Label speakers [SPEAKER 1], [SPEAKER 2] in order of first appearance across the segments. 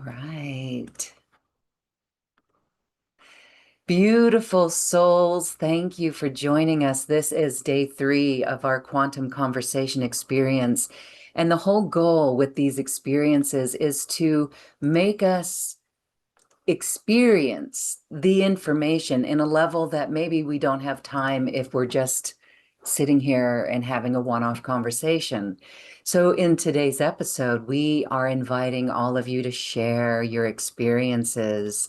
[SPEAKER 1] right. Beautiful souls, thank you for joining us. This is day 3 of our quantum conversation experience. And the whole goal with these experiences is to make us experience the information in a level that maybe we don't have time if we're just sitting here and having a one-off conversation. So in today's episode, we are inviting all of you to share your experiences.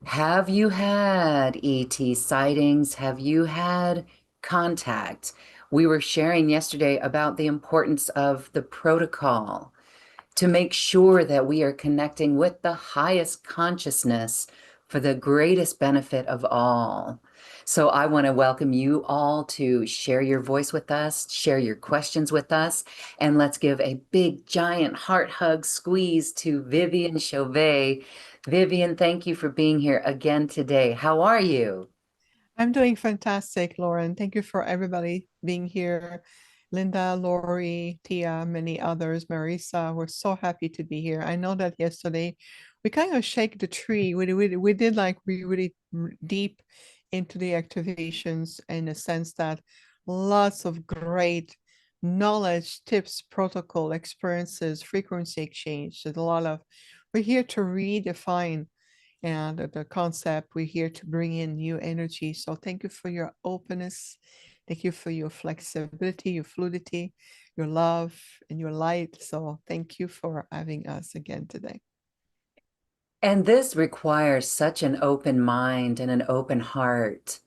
[SPEAKER 1] Have you had ET sightings? Have you had contact? We were sharing yesterday about the importance of the protocol to make sure that we are connecting with the highest consciousness for the greatest benefit of all. So I want to welcome you all to share your voice with us, share your questions with us, and let's give a big, giant heart hug squeeze to Viviane Chauvet. Viviane, thank you for being here again today. How are you?
[SPEAKER 2] I'm doing fantastic, Lauren. Thank you for everybody being here. Linda, Lori, Tia, many others, Marisa, we're so happy to be here. I know that yesterday we kind of shake the tree. We did like really deep into the activations in a sense that lots of great knowledge, tips, protocol, experiences, frequency exchange. There's a lot of, we're here to redefine and the concept. We're here to bring in new energy. So thank you for your openness. Thank you for your flexibility, your fluidity, your love, and your light. So thank you for having us again today.
[SPEAKER 1] And this requires such an open mind and an open heart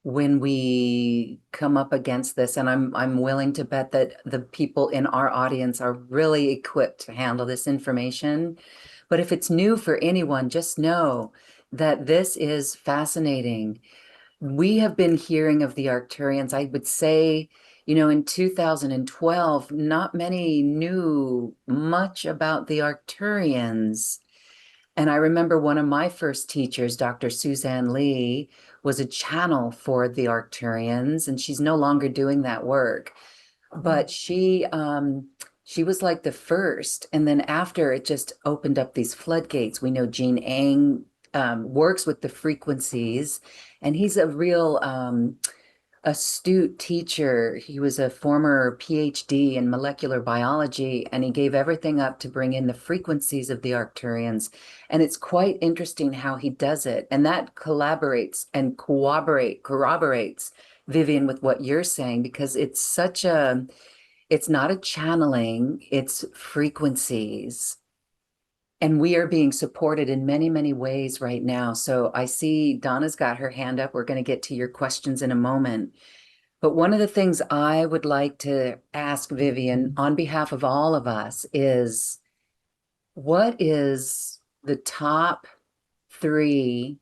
[SPEAKER 1] when we come up against this. And I'm willing to bet that the people in our audience are really equipped to handle this information. But if it's new for anyone, just know that this is fascinating. We have been hearing of the Arcturians. I would say, in 2012, not many knew much about the Arcturians. And I remember one of my first teachers, Dr. Suzanne Lee, was a channel for the Arcturians, and she's no longer doing that work.
[SPEAKER 2] Mm.
[SPEAKER 1] But she was like the first. And then after it just opened up these floodgates. We know Gene Ang works with the frequencies, and he's a real astute teacher. He was a former PhD in molecular biology, and he gave everything up to bring in the frequencies of the Arcturians. And it's quite interesting how he does it. And that collaborates and corroborates, Viviane, with what you're saying, because it's not a channeling, it's frequencies. And we are being supported in many, many ways right now. So I see Donna's got her hand up. We're going to get to your questions in a moment. But one of the things I would like to ask Viviane on behalf of all of us is what is the top three,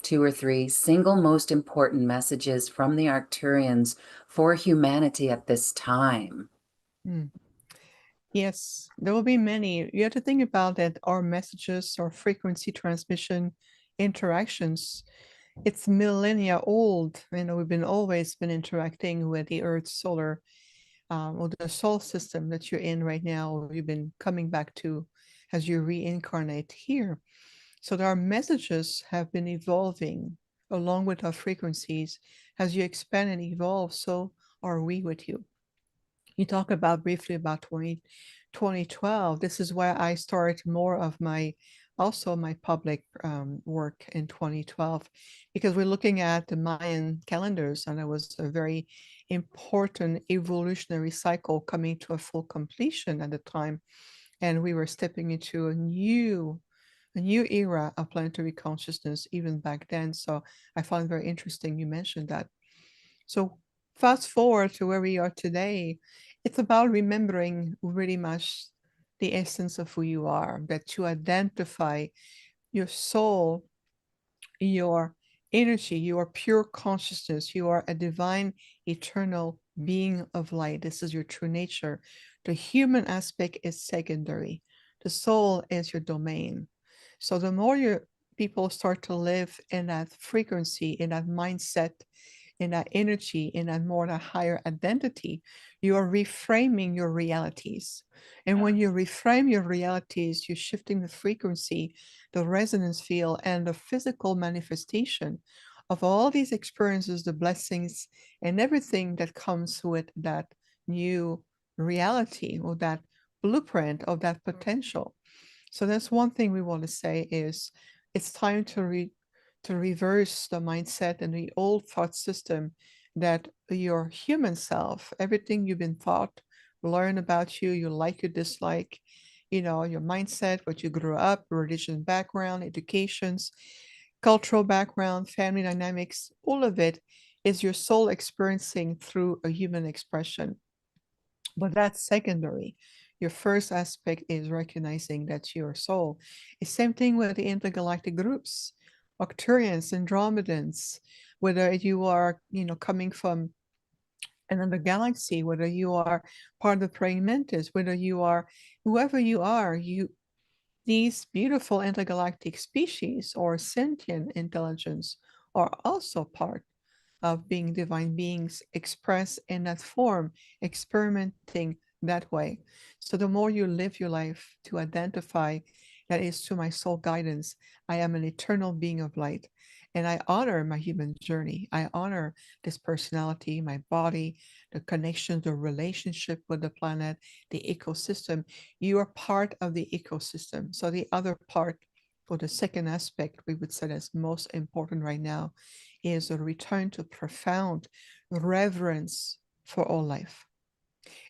[SPEAKER 1] two or three single most important messages from the Arcturians for humanity at this time?
[SPEAKER 2] Mm. Yes, there will be many. You have to think about that our messages or frequency transmission interactions, it's millennia old. We've been always been interacting with the Earth solar or the soul system that you're in right now, or you've been coming back to as you reincarnate here. So our messages have been evolving along with our frequencies. As you expand and evolve, so are we with you. You talk about briefly about 2012. This is where I started more of my also my public work in 2012 because we're looking at the Mayan calendars, and it was a very important evolutionary cycle coming to a full completion at the time, and we were stepping into a new era of planetary consciousness even back then. So I found it very interesting you mentioned that. So fast forward to where we are today, it's about remembering really much the essence of who you are, that to identify your soul, your energy, your pure consciousness. You are a divine, eternal being of light. This is your true nature. The human aspect is secondary. The soul is your domain. So the more your people start to live in that frequency, in that mindset, in that energy, in that more that higher identity, you are reframing your realities. And when you reframe your realities, you're shifting the frequency, the resonance field, and the physical manifestation of all these experiences, the blessings, and everything that comes with that new reality or that blueprint of that potential. So that's one thing we want to say is it's time to reverse the mindset and the old thought system that your human self, everything you've been taught, learn about you, you like, you dislike, your mindset, what you grew up, religion background, educations, cultural background, family dynamics, all of it is your soul experiencing through a human expression. But that's secondary. Your first aspect is recognizing that your soul. It's same thing with the intergalactic groups, Arcturians, Andromedans, whether you are, coming from another galaxy, whether you are part of the praying mantis, whether you are whoever you are, these beautiful intergalactic species or sentient intelligence are also part of being divine beings expressed in that form, experimenting that way. So the more you live your life to identify that is to my soul guidance, I am an eternal being of light. And I honor my human journey. I honor this personality, my body, the connection, the relationship with the planet, the ecosystem. You are part of the ecosystem. So the other part, or the second aspect, we would say that's most important right now, is a return to profound reverence for all life.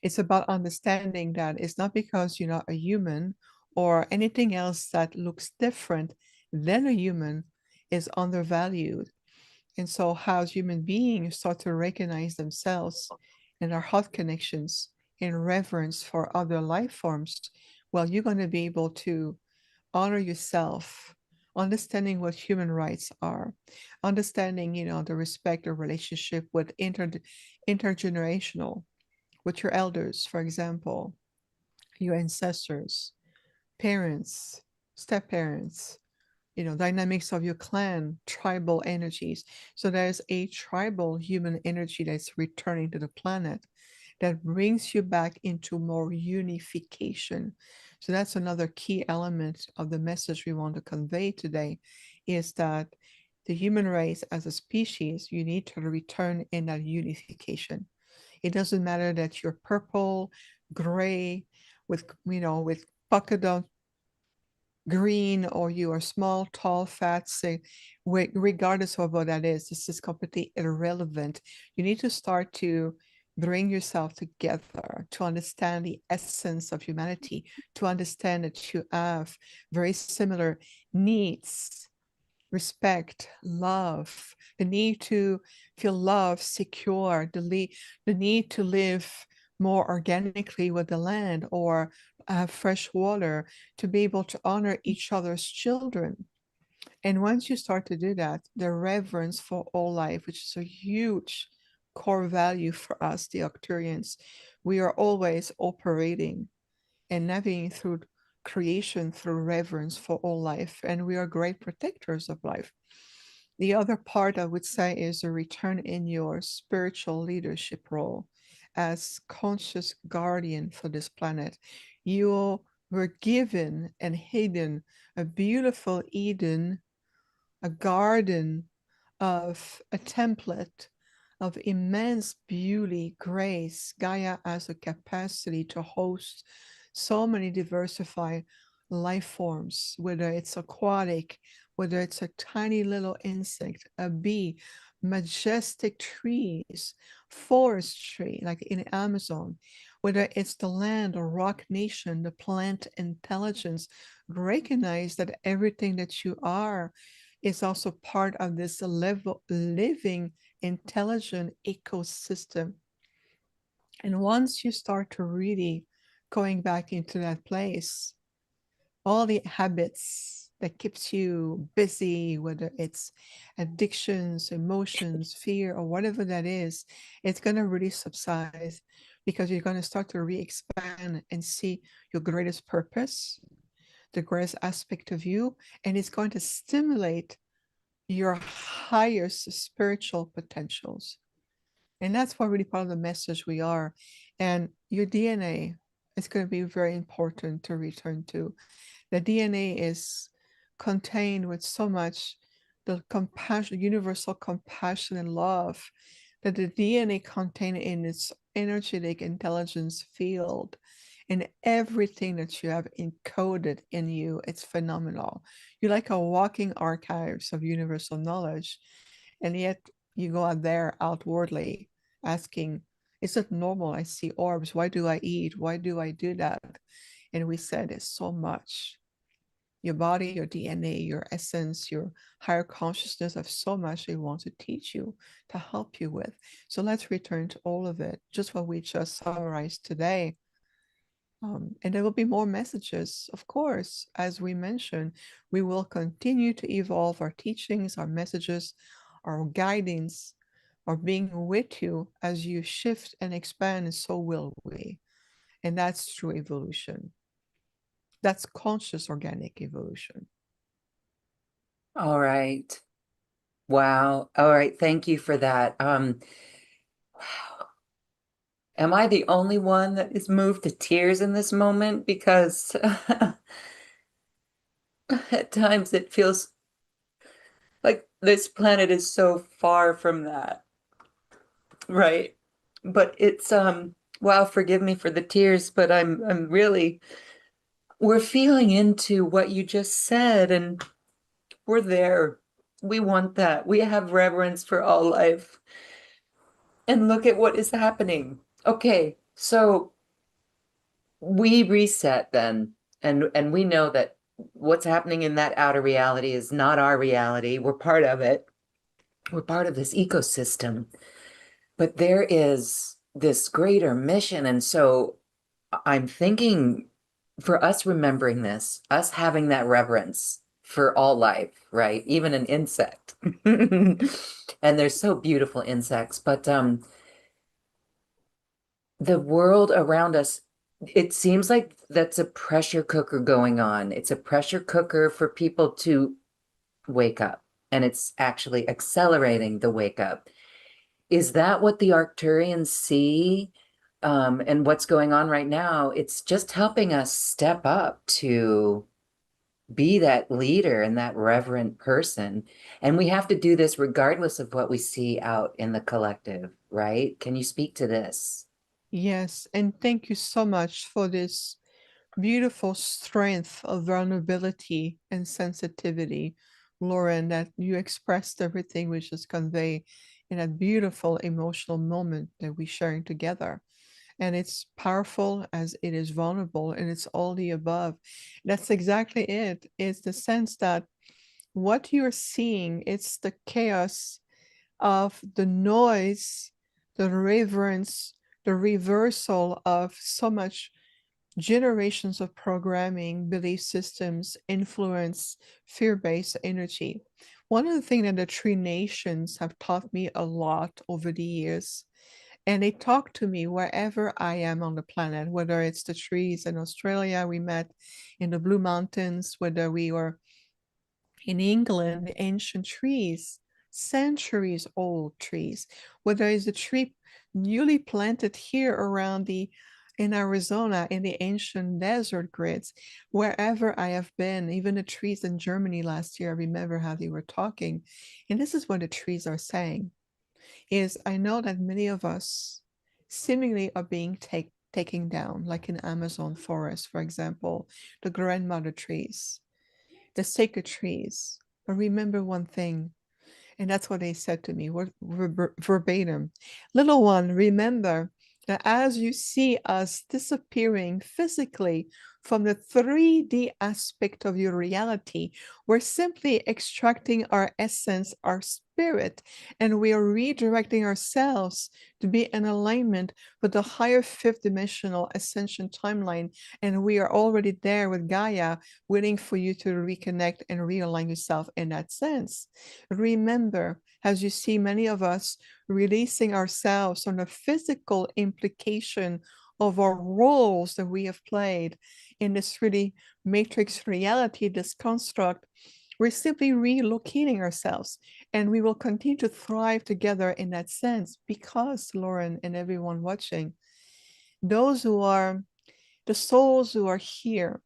[SPEAKER 2] It's about understanding that it's not because you're not a human or anything else that looks different than a human is undervalued. And so, how human beings start to recognize themselves and our heart connections in reverence for other life forms, well, you're going to be able to honor yourself, understanding what human rights are, understanding, the respect or relationship with intergenerational, with your elders, for example, your ancestors, parents, step parents, dynamics of your clan, tribal energies. So there's a tribal human energy that's returning to the planet that brings you back into more unification. So that's another key element of the message we want to convey today is that the human race as a species, you need to return in that unification. It doesn't matter that you're purple, gray, with polka dot green, or you are small, tall, fat, say, regardless of what that is, this is completely irrelevant. You need to start to bring yourself together to understand the essence of humanity, to understand that you have very similar needs, respect, love, the need to feel loved, secure, the need to live more organically with the land or have fresh water, to be able to honor each other's children. And once you start to do that, the reverence for all life, which is a huge core value for us, the Arcturians, we are always operating and navigating through creation through reverence for all life. And we are great protectors of life. The other part I would say is a return in your spiritual leadership role as conscious guardian for this planet. You were given and hidden a beautiful Eden, a garden of a template of immense beauty, grace. Gaia has a capacity to host so many diversified life forms, whether it's aquatic, whether it's a tiny little insect, a bee, majestic trees, forestry, like in Amazon, whether it's the land or rock nation, the plant intelligence, recognize that everything that you are is also part of this living, intelligent ecosystem. And once you start to really going back into that place, all the habits that keeps you busy, whether it's addictions, emotions, fear, or whatever that is, it's going to really subside because you're going to start to re-expand and see your greatest purpose, the greatest aspect of you, and it's going to stimulate your highest spiritual potentials. And that's what really part of the message we are. And your DNA is going to be very important to return to. The DNA is contained with so much the compassion, universal compassion and love that the DNA contained in its energetic intelligence field and everything that you have encoded in you. It's phenomenal. You're like a walking archives of universal knowledge, and yet you go out there outwardly asking, is it normal? I see orbs. Why do I eat? Why do I do that? And we said it's so much. Your body, your DNA, your essence, your higher consciousness have so much they want to teach you, to help you with. So let's return to all of it, just what we just summarized today. And there will be more messages, of course. As we mentioned, we will continue to evolve our teachings, our messages, our guidance, our being with you as you shift and expand, and so will we. And that's true evolution. That's conscious organic evolution.
[SPEAKER 1] All right. Wow. All right. Thank you for that. Wow. Am I the only one that is moved to tears in this moment? Because at times it feels like this planet is so far from that, right? But it's wow, forgive me for the tears, but I'm really we're feeling into what you just said, and we're there. We want that. We have reverence for all life. And look at what is happening. Okay, so we reset then, and we know that what's happening in that outer reality is not our reality. We're part of it. We're part of this ecosystem. But there is this greater mission. And so I'm thinking for us remembering this, us having that reverence for all life, right? Even an insect. And they're so beautiful insects, but the world around us, it seems like that's a pressure cooker going on. It's a pressure cooker for people to wake up, and it's actually accelerating the wake up. Is that what the Arcturians see? And what's going on right now? It's just helping us step up to be that leader and that reverent person. And we have to do this regardless of what we see out in the collective, right? Can you speak to this?
[SPEAKER 2] Yes, and thank you so much for this beautiful strength of vulnerability and sensitivity, Lauren, that you expressed everything we just convey in that beautiful emotional moment that we're sharing together. And it's powerful as it is vulnerable, and it's all the above. That's exactly it. It's the sense that what you're seeing, it's the chaos of the noise, the reverence, the reversal of so much generations of programming, belief systems, influence, fear-based energy. One of the things that the three nations have taught me a lot over the years, and they talk to me wherever I am on the planet, whether it's the trees in Australia, we met in the Blue Mountains, whether we were in England, the ancient trees, centuries old trees, whether it's a tree newly planted here around the in Arizona in the ancient desert grids, wherever I have been, even the trees in Germany last year, I remember how they were talking. And this is what the trees are saying is I know that many of us seemingly are being taken down, like in Amazon forest, for example, the grandmother trees, the sacred trees. But remember one thing, and that's what they said to me verbatim. Little one, remember that as you see us disappearing physically from the 3D aspect of your reality, we're simply extracting our essence, our spirit, and we are redirecting ourselves to be in alignment with the higher fifth dimensional ascension timeline. And we are already there with Gaia, waiting for you to reconnect and realign yourself in that sense. Remember, as you see many of us releasing ourselves from the physical implication of our roles that we have played in this really matrix reality, this construct, We're simply relocating ourselves, and we will continue to thrive together in that sense because, Lauren and everyone watching, those who are the souls who are here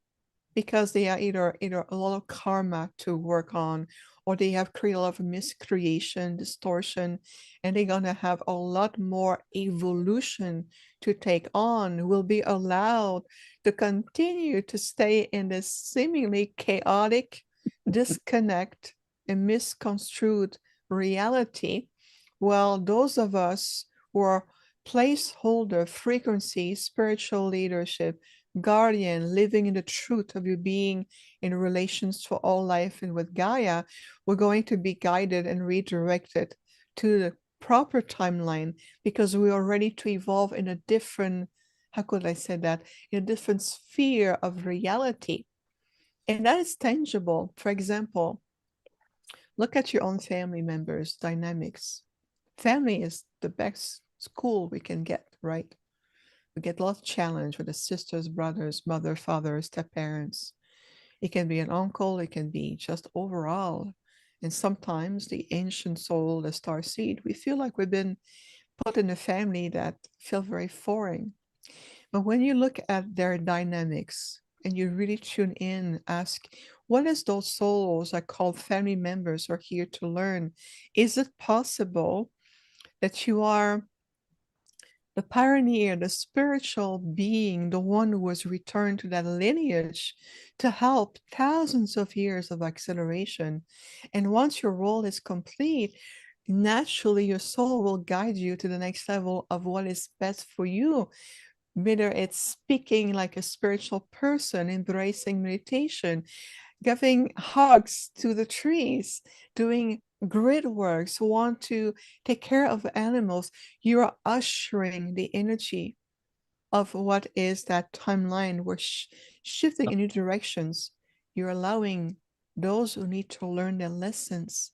[SPEAKER 2] because they are either a lot of karma to work on, or they have created a lot of miscreation, distortion, and they're gonna have a lot more evolution to take on, will be allowed to continue to stay in this seemingly chaotic disconnect and misconstrued reality, while those of us who are placeholder frequency, spiritual leadership, guardian, living in the truth of your being in relations to all life and with Gaia, we're going to be guided and redirected to the proper timeline because we are ready to evolve in a different, how could I say that, in a different sphere of reality. And that is tangible. For example, look at your own family members' dynamics. Family is the best school we can get, right? We get a lot of challenge with the sisters, brothers, mother, father, step parents. It can be an uncle, it can be just overall. And sometimes the ancient soul, the star seed, we feel like we've been put in a family that feel very foreign. But when you look at their dynamics and you really tune in, ask, what is those souls I call family members are here to learn? Is it possible that you are the pioneer, the spiritual being, the one who was returned to that lineage to help thousands of years of acceleration? And once your role is complete, naturally your soul will guide you to the next level of what is best for you, whether it's speaking like a spiritual person, embracing meditation, giving hugs to the trees, doing grid works, want to take care of animals. You are ushering the energy of what is that timeline. We're shifting in new directions. You're allowing those who need to learn their lessons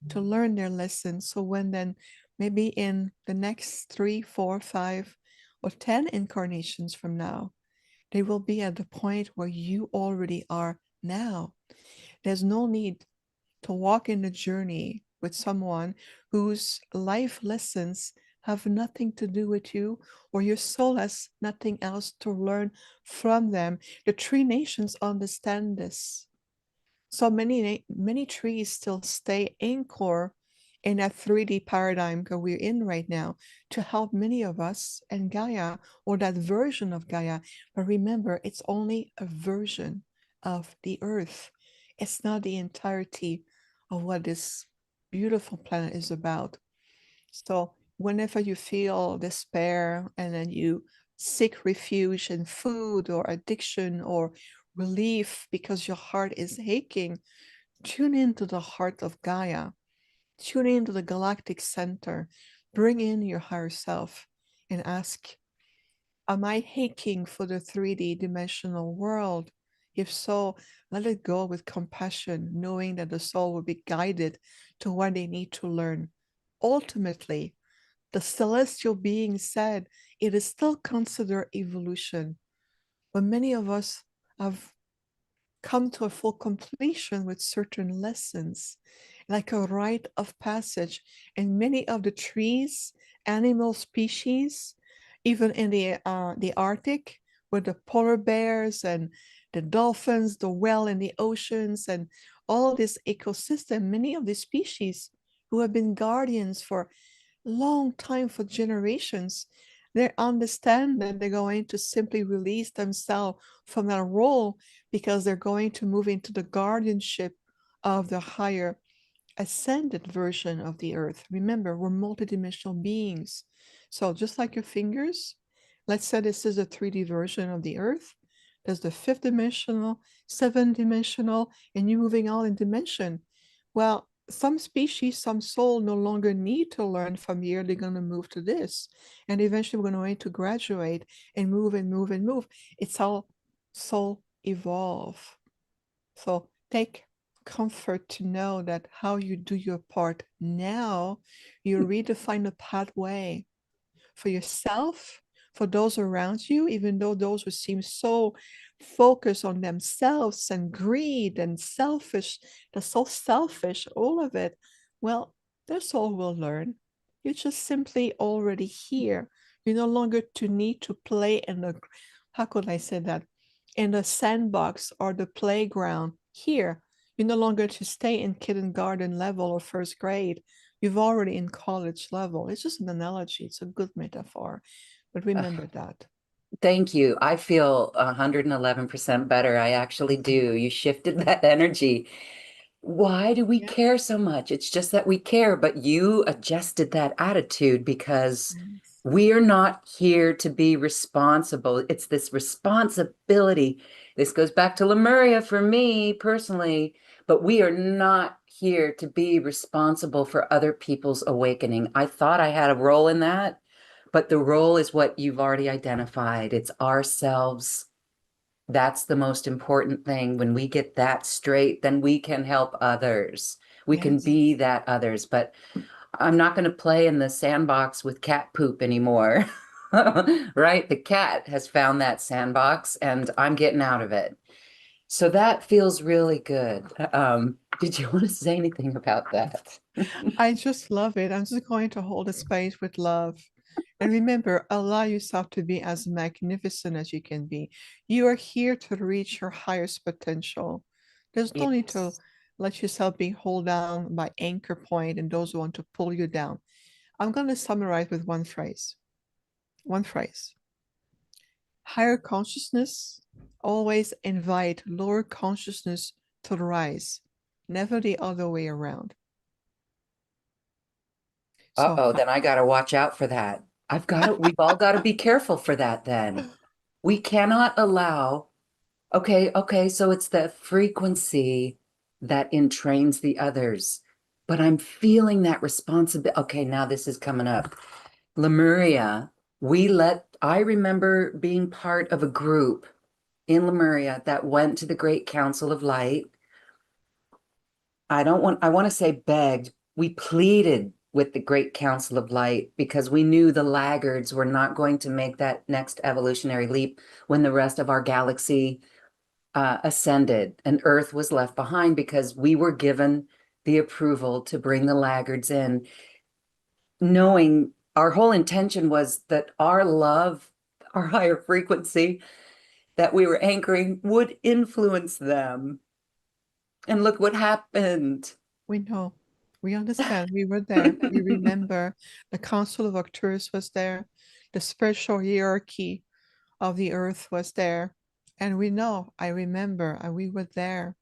[SPEAKER 2] to learn their lessons. So when then maybe in the next 3, 4, 5, or 10 incarnations from now, they will be at the point where you already are now. There's no need to walk in the journey with someone whose life lessons have nothing to do with you, or your soul has nothing else to learn from them. The three nations understand this. So many trees still stay anchor in that 3D paradigm that we're in right now to help many of us and Gaia, or that version of Gaia. But remember, it's only a version of the earth. It's not the entirety of what this beautiful planet is about. So whenever you feel despair and then you seek refuge in food or addiction or relief because your heart is aching, tune into the heart of Gaia, tune into the galactic center, bring in your higher self and ask, am I aching for the 3D dimensional world? If so, let it go with compassion, knowing that the soul will be guided to what they need to learn. Ultimately, the celestial being said it is still considered evolution, but many of us have come to a full completion with certain lessons, like a rite of passage. And many of the trees, animal species, even in the Arctic, with the polar bears and the dolphins, the whale in the oceans, and all this ecosystem, many of the species who have been guardians for long time, for generations, they understand that they're going to simply release themselves from that role because they're going to move into the guardianship of the higher ascended version of the earth. Remember, we're multidimensional beings. So just like your fingers, let's say this is a 3D version of the earth. There's the fifth dimensional, seventh dimensional, and you moving all in dimension. Well, some species, some soul no longer need to learn from here. They're going to move to this. And eventually we're going to graduate and move and move and move. It's how soul evolve. So take comfort to know that how you do your part now, you redefine the pathway for yourself, for those around you, even though those who seem so focused on themselves and greed and selfish, they're so selfish, all of it. Well, their soul will learn. You're just simply already here. You no longer to need to play in the, how could I say that, in the sandbox or the playground here. You're no longer to stay in kindergarten level or first grade. You've already in college level. It's just an analogy. It's a good metaphor, but remember that.
[SPEAKER 1] Thank you. I feel 111% better. I actually do. You shifted that energy. Why do we
[SPEAKER 2] Yeah.
[SPEAKER 1] care so much? It's just that we care, but you adjusted that attitude because
[SPEAKER 2] Yes.
[SPEAKER 1] we are not here to be responsible. It's this responsibility. This goes back to Lemuria for me personally, but we are not here to be responsible for other people's awakening. I thought I had a role in that, but the role is what you've already identified. It's ourselves. That's the most important thing. When we get that straight, then we can help others. We can
[SPEAKER 2] Yes.
[SPEAKER 1] be that others. But I'm not going to play in the sandbox with cat poop anymore. Right? The cat has found that sandbox and I'm getting out of it. So that feels really good. Did you want to say anything about that?
[SPEAKER 2] I just love it. I'm just going to hold a space with love. And remember, allow yourself to be as magnificent as you can be. You are here to reach your highest potential. There's no need to
[SPEAKER 1] Yes.
[SPEAKER 2] let yourself be held down by anchor point and those who want to pull you down. I'm going to summarize with one phrase. One phrase. Higher consciousness always invite lower consciousness to rise, never the other way around. So,
[SPEAKER 1] Uh-oh, then I got to watch out for that. We've all got to be careful for that then. We cannot allow, okay, so it's the frequency that entrains the others. But I'm feeling that responsibility. Okay, now this is coming up. Lemuria, I remember being part of a group in Lemuria that went to the Great Council of Light. I want to say begged. We pleaded with the Great Council of Light because we knew the laggards were not going to make that next evolutionary leap when the rest of our galaxy ascended and Earth was left behind because we were given the approval to bring the laggards in, knowing our whole intention was that our love, our higher frequency that we were anchoring would influence them. And look what happened.
[SPEAKER 2] we know, we understand, we were there. We remember the Council of Arcturus was there, the spiritual hierarchy of the earth was there. And we know, I remember, and we were there.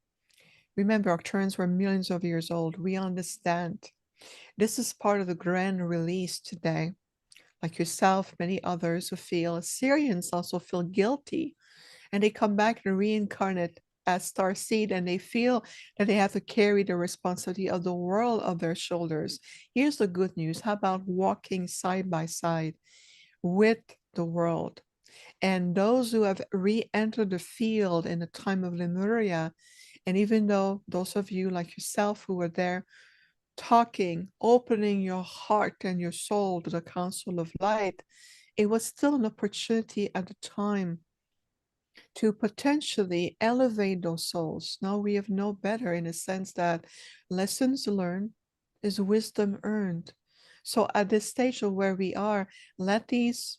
[SPEAKER 2] Remember, Arcturians were millions of years old. We understand. This is part of the grand release today. Like yourself, many others who feel, Assyrians also feel guilty and they come back and reincarnate as star seed and they feel that they have to carry the responsibility of the world on their shoulders. Here's the good news. How about walking side by side with the world? And those who have re-entered the field in the time of Lemuria, and even though those of you like yourself who were there talking, opening your heart and your soul to the Council of Light, it was still an opportunity at the time to potentially elevate those souls. Now we have no better in a sense that lessons learned is wisdom earned. So at this stage of where we are, let these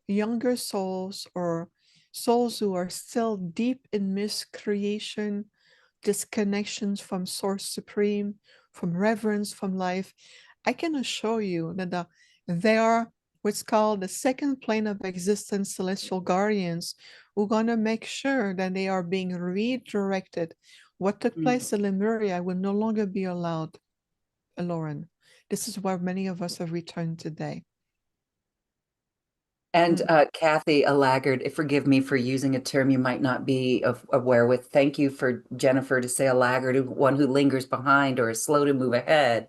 [SPEAKER 2] younger souls or souls who are still deep in miscreation, disconnections from Source Supreme, from reverence, from life, I can assure you that they are what's called the second plane of existence celestial guardians who are going to make sure that they are being redirected. What took
[SPEAKER 1] Mm.
[SPEAKER 2] place in Lemuria will no longer be allowed, Lauren. This is where many of us have returned today.
[SPEAKER 1] And
[SPEAKER 2] Mm.
[SPEAKER 1] Kathy, a laggard, forgive me for using a term you might not be aware with. Thank you for Jennifer to say a laggard, one who lingers behind or is slow to move ahead.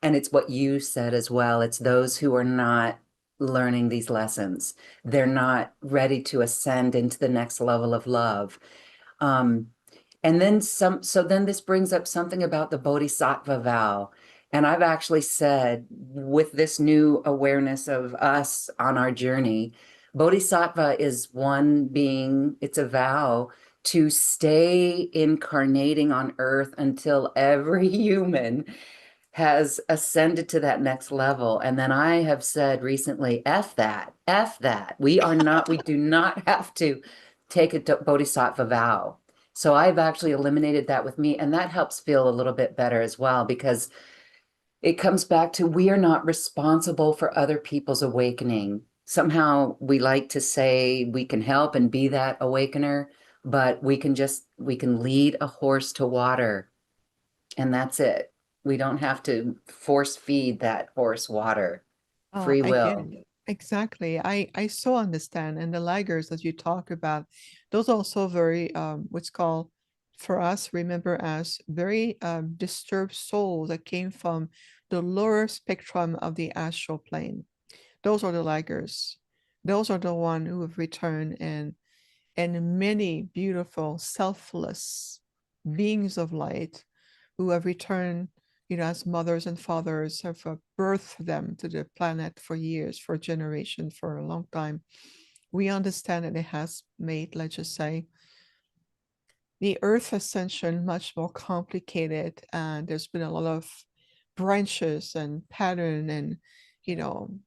[SPEAKER 1] And it's what you said as well. It's those who are not learning these lessons. They're not ready to ascend into the next level of love. Um, and then so then this brings up something about the Bodhisattva vow. And I've actually said, with this new awareness of us on our journey, Bodhisattva is one being, it's a vow to stay incarnating on earth until every human has ascended to that next level. And then I have said recently, F that, F that. We do not have to take a bodhisattva vow. So I've actually eliminated that with me, and that helps feel a little bit better as well, because it comes back to we are not responsible for other people's awakening. Somehow we like to say we can help and be that awakener, but we can lead a horse to water, and that's it. We don't have to force feed that horse water. Free
[SPEAKER 2] I get
[SPEAKER 1] will.
[SPEAKER 2] it. Exactly. I so understand. And the laggards that you talk about, those are also very what's called for us, remember, as very disturbed souls that came from the lower spectrum of the astral plane. Those are the laggards. Those are the one who have returned, and many beautiful, selfless beings of light who have returned, as mothers and fathers have birthed them to the planet for years, for generations, for a long time. We understand that it has made, let's just say, the Earth ascension much more complicated, and there's been a lot of branches and pattern and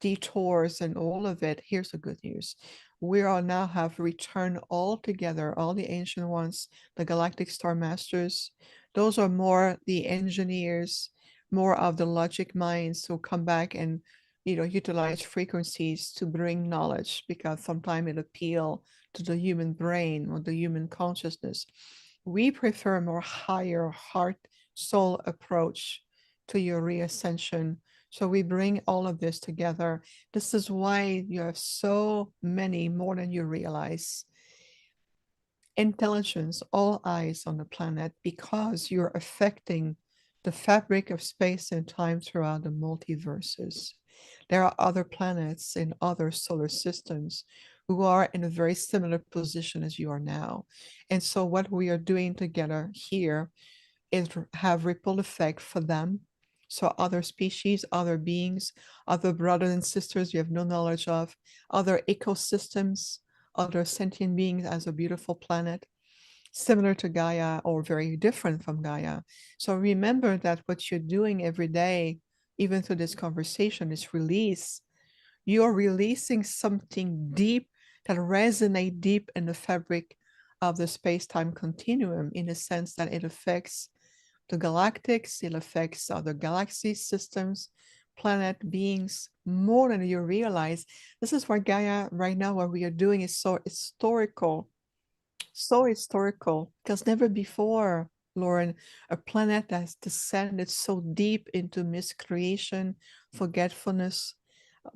[SPEAKER 2] detours and all of it. Here's the good news: we all now have returned all together, all the ancient ones, the galactic star masters. Those are more the engineers, more of the logic minds who come back and utilize frequencies to bring knowledge, because sometimes it appeal to the human brain or the human consciousness. We prefer a more higher heart soul approach to your reascension. So we bring all of this together. This is why you have so many, more than you realize, intelligence, all eyes on the planet, because you're affecting the fabric of space and time throughout the multiverses. There are other planets in other solar systems who are in a very similar position as you are now. And so what we are doing together here is have ripple effect for them. So other species, other beings, other brothers and sisters you have no knowledge of, other ecosystems, other sentient beings as a beautiful planet, similar to Gaia or very different from Gaia. So remember that what you're doing every day, even through this conversation, is release. You're releasing something deep that resonates deep in the fabric of the space-time continuum, in the sense that it affects the galactics, it affects other galaxy systems, planet beings, more than you realize. This is why Gaia right now, what we are doing is so historical, because never before, Lauren, a planet has descended so deep into miscreation, forgetfulness,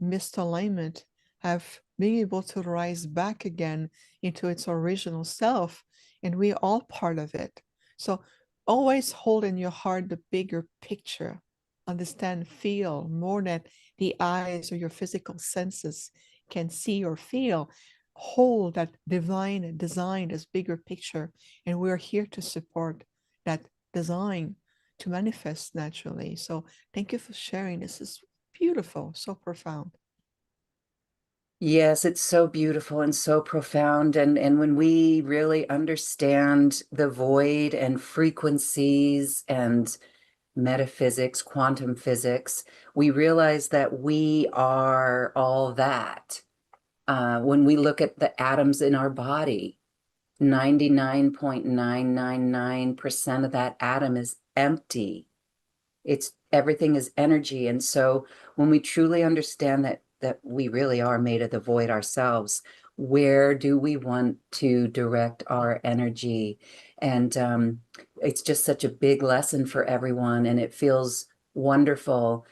[SPEAKER 2] misalignment, have been able to rise back again into its original self, and we all part of it. So always hold in your heart the bigger picture. Understand, feel more than the eyes or your physical senses can see or feel. Hold that divine design as bigger picture, and we're here to support that design to manifest naturally. So thank you for sharing. This is beautiful, so profound.
[SPEAKER 1] Yes, it's so beautiful and so profound. And when we really understand the void and frequencies and metaphysics, quantum physics, we realize that we are all that. When we look at the atoms in our body, 99.999% of that atom is empty. It's everything is energy. And so when we truly understand that we really are made of the void ourselves, where do we want to direct our energy? And it's just such a big lesson for everyone, and it feels wonderful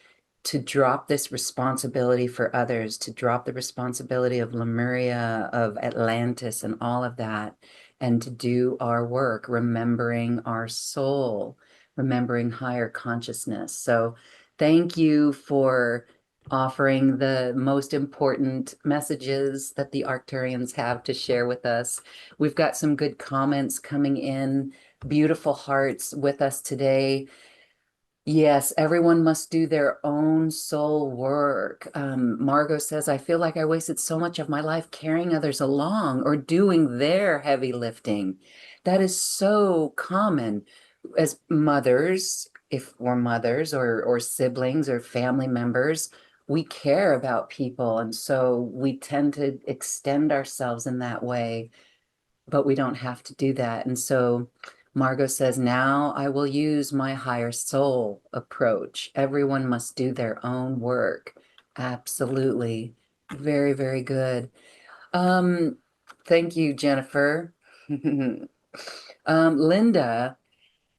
[SPEAKER 1] to drop this responsibility for others, to drop the responsibility of Lemuria, of Atlantis, and all of that, and to do our work, remembering our soul, remembering higher consciousness. So thank you for offering the most important messages that the Arcturians have to share with us. We've got some good comments coming in, beautiful hearts with us today. Yes, everyone must do their own soul work. Margot says, I feel like I wasted so much of my life carrying others along or doing their heavy lifting. That is so common as mothers, if we're mothers or siblings or family members, we care about people. And so we tend to extend ourselves in that way, but we don't have to do that. And so Margot says, now I will use my higher soul approach. Everyone must do their own work. Absolutely. Very, very good. Um, Thank you, Jennifer. Linda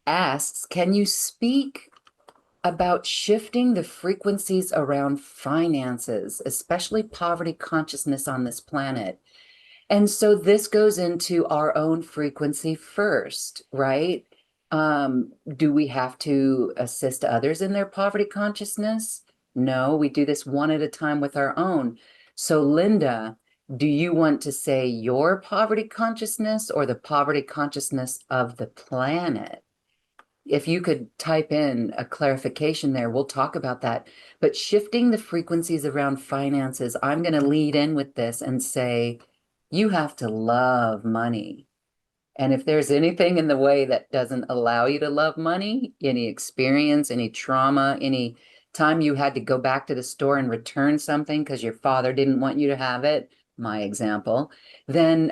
[SPEAKER 1] asks, can you speak about shifting the frequencies around finances, especially poverty consciousness on this planet? And so this goes into our own frequency first, right? Do we have to assist others in their poverty consciousness? No, we do this one at a time with our own. So, Linda, do you want to say your poverty consciousness or the poverty consciousness of the planet? If you could type in a clarification there, we'll talk about that. But shifting the frequencies around finances, I'm going to lead in with this and say, you have to love money. And if there's anything in the way that doesn't allow you to love money, any experience, any trauma, any time you had to go back to the store and return something because your father didn't want you to have it, my example, then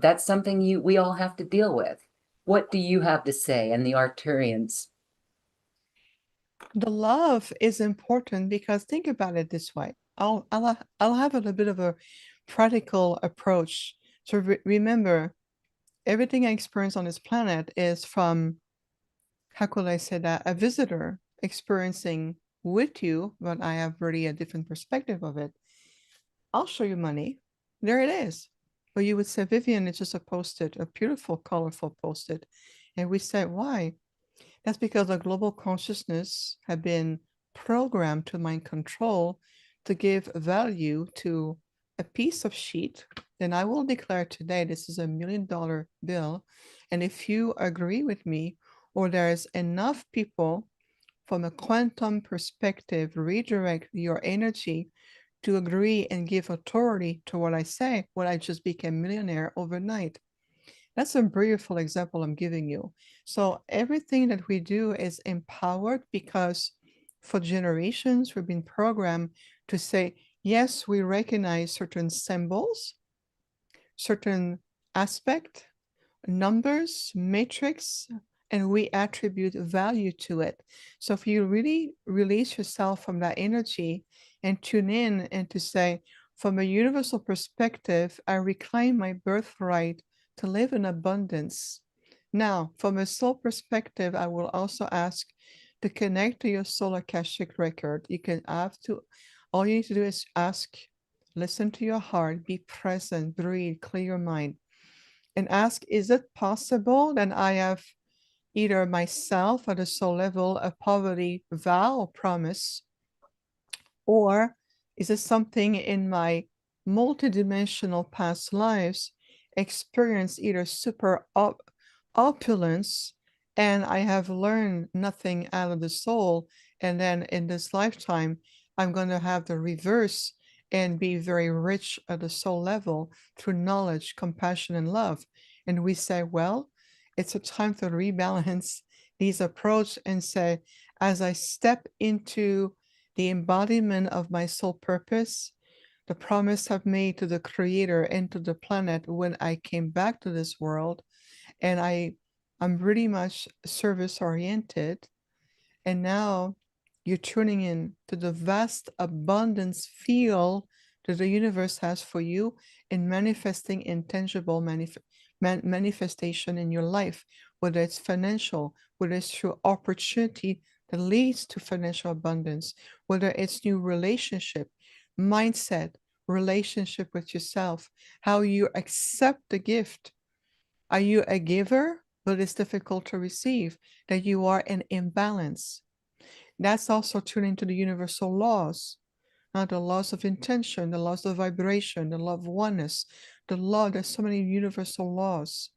[SPEAKER 1] that's something we all have to deal with. What do you have to say? And the Arcturians.
[SPEAKER 2] The love is important because think about it this way. I'll have a little bit of a practical approach. So remember, everything I experience on this planet is from, how could I say that, a visitor experiencing with you, but I have really a different perspective of it. I'll show you money. There it is. But you would say, Vivian, it's just a post-it, a beautiful, colorful post-it. And we say, why? That's because the global consciousness have been programmed to mind control to give value to a piece of sheet. And I will declare today this is $1 million bill. And if you agree with me, or there's enough people from a quantum perspective redirect your energy to agree and give authority to what I say, well, I just became millionaire overnight. That's a beautiful example I'm giving you. So everything that we do is empowered because for generations we've been programmed to say, yes, we recognize certain symbols, certain aspect, numbers, matrix, and we attribute value to it. So if you really release yourself from that energy and tune in and to say, from a universal perspective, I reclaim my birthright to live in abundance. Now, from a soul perspective, I will also ask to connect to your soul Akashic record. You can have to, all you need to do is ask, listen to your heart, be present, breathe, clear your mind and ask, is it possible that I have either myself at a soul level a poverty vow or promise, or is it something in my multidimensional past lives experience either super opulence and I have learned nothing out of the soul, and then in this lifetime I'm going to have the reverse and be very rich at the soul level through knowledge, compassion, and love. And we say, well, it's a time to rebalance these approach and say, as I step into the embodiment of my soul purpose, the promise I've made to the creator and to the planet when I came back to this world, and I'm really much service oriented, and now you're tuning in to the vast abundance field that the universe has for you in manifesting intangible manifestation in your life, whether it's financial, whether it's through opportunity that leads to financial abundance, whether it's new relationship, mindset, relationship with yourself, how you accept the gift. Are you a giver, but it's difficult to receive, that you are in imbalance? That's also tuning to the universal laws, the laws of intention, the laws of vibration, the law of oneness, the law, there's so many universal laws.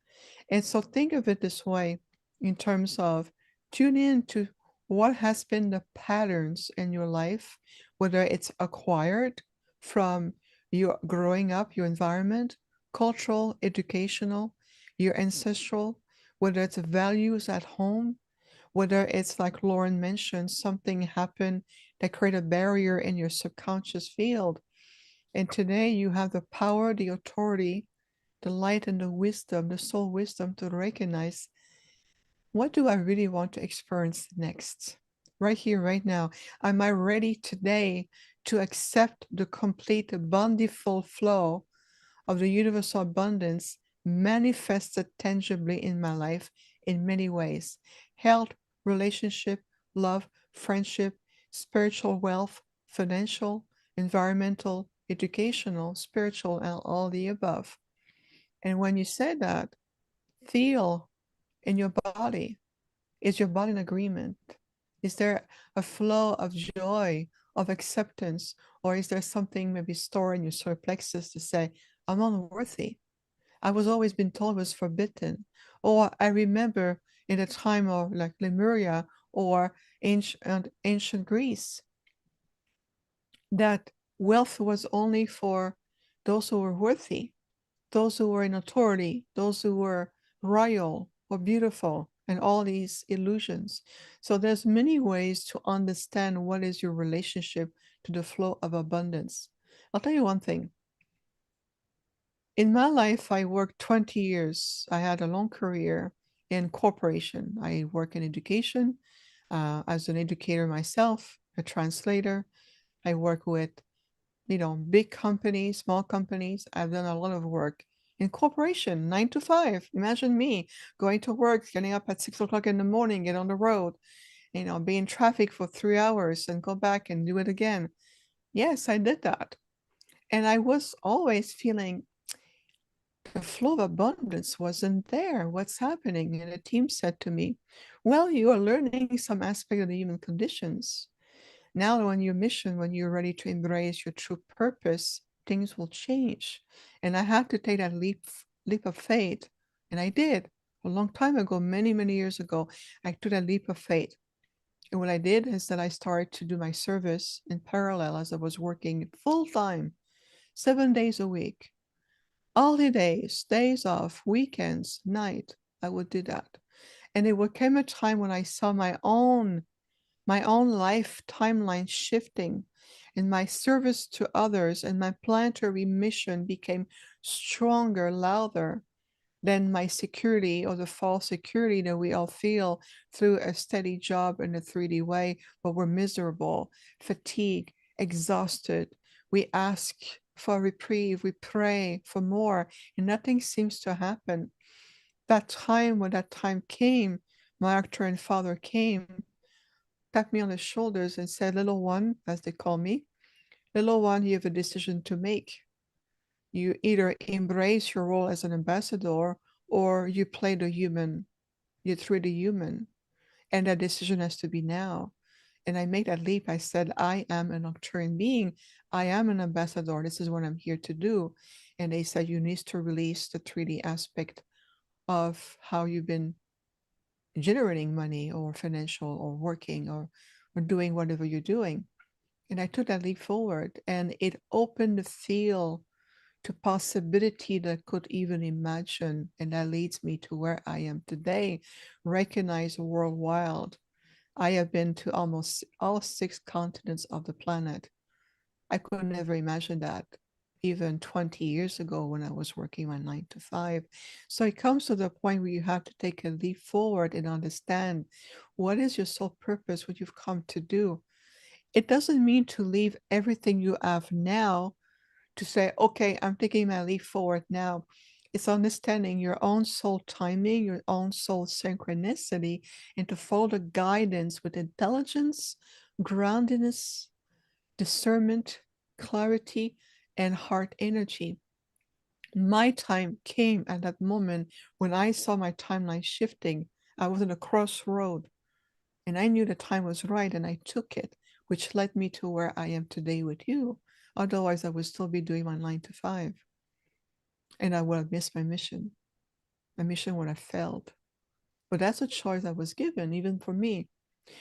[SPEAKER 2] And so think of it this way in terms of tune in to what has been the patterns in your life, whether it's acquired from your growing up, your environment, cultural, educational, your ancestral, whether it's values at home, whether it's like Lauren mentioned, something happened that created a barrier in your subconscious field. And today you have the power, the authority, the light, and the wisdom, the soul wisdom to recognize, what do I really want to experience next? Right here, right now. Am I ready today to accept the complete, bountiful flow of the universal abundance manifested tangibly in my life in many ways? Health, relationship, love, friendship, spiritual wealth, financial, environmental, educational, spiritual, and all the above. And when you say that, feel in your body. Is your body in agreement? Is there a flow of joy, of acceptance, or is there something maybe stored in your solar plexus to say, I'm unworthy? I was always been told it was forbidden. Or I remember in the time of like Lemuria or ancient Greece that wealth was only for those who were worthy, those who were in authority, those who were royal or beautiful, and all these illusions. So there's many ways to understand what is your relationship to the flow of abundance. I'll tell you one thing. In my life, I worked 20 years. I had a long career in corporation. I work in education as an educator myself, a translator. I work with big companies, small companies. I've done a lot of work in corporation, 9 to 5. Imagine me going to work, getting up at 6 o'clock in the morning, get on the road, be in traffic for 3 hours and go back and do it again. Yes, I did that. And I was always feeling the flow of abundance wasn't there. What's happening? And the team said to me, well, you are learning some aspect of the human conditions. Now, when your mission, when you're ready to embrace your true purpose, things will change. And I had to take that leap of faith. And I did a long time ago, many, many years ago. I took that leap of faith. And what I did is that I started to do my service in parallel as I was working full time, 7 days a week, holidays, days off, weekends, night. I would do that. And it would come a time when I saw my own life timeline shifting, and my service to others and my planetary mission became stronger, louder than my security or the false security that we all feel through a steady job in a 3D way, but we're miserable, fatigued, exhausted. We ask for a reprieve, we pray for more, and nothing seems to happen. That time, when that time came, my Arcturian father came, tapped me on the shoulders and said, little one, as they call me, little one, you have a decision to make. You either embrace your role as an ambassador or you play the human, you 3D human. And that decision has to be now. And I made that leap. I said, I am an Arcturian being. I am an ambassador. This is what I'm here to do. And they said, you need to release the 3D aspect of how you've been generating money or financial or working or doing whatever you're doing. And I took that leap forward, and it opened the field to possibility that I could even imagine. And that leads me to where I am today, recognized worldwide. I have been to almost all 6 continents of the planet. I could never imagine that even 20 years ago when I was working my 9 to 5. So it comes to the point where you have to take a leap forward and understand, what is your sole purpose, what you've come to do. It doesn't mean to leave everything you have now to say, okay, I'm taking my leap forward now. It's understanding your own soul timing, your own soul synchronicity, and to follow the guidance with intelligence, groundedness, discernment, clarity, and heart energy. My time came at that moment when I saw my timeline shifting. I was in a crossroad, and I knew the time was right, and I took it, which led me to where I am today with you. Otherwise, I would still be doing my 9 to 5, and I would have missed my mission. My mission would have failed. But that's a choice I was given, even for me.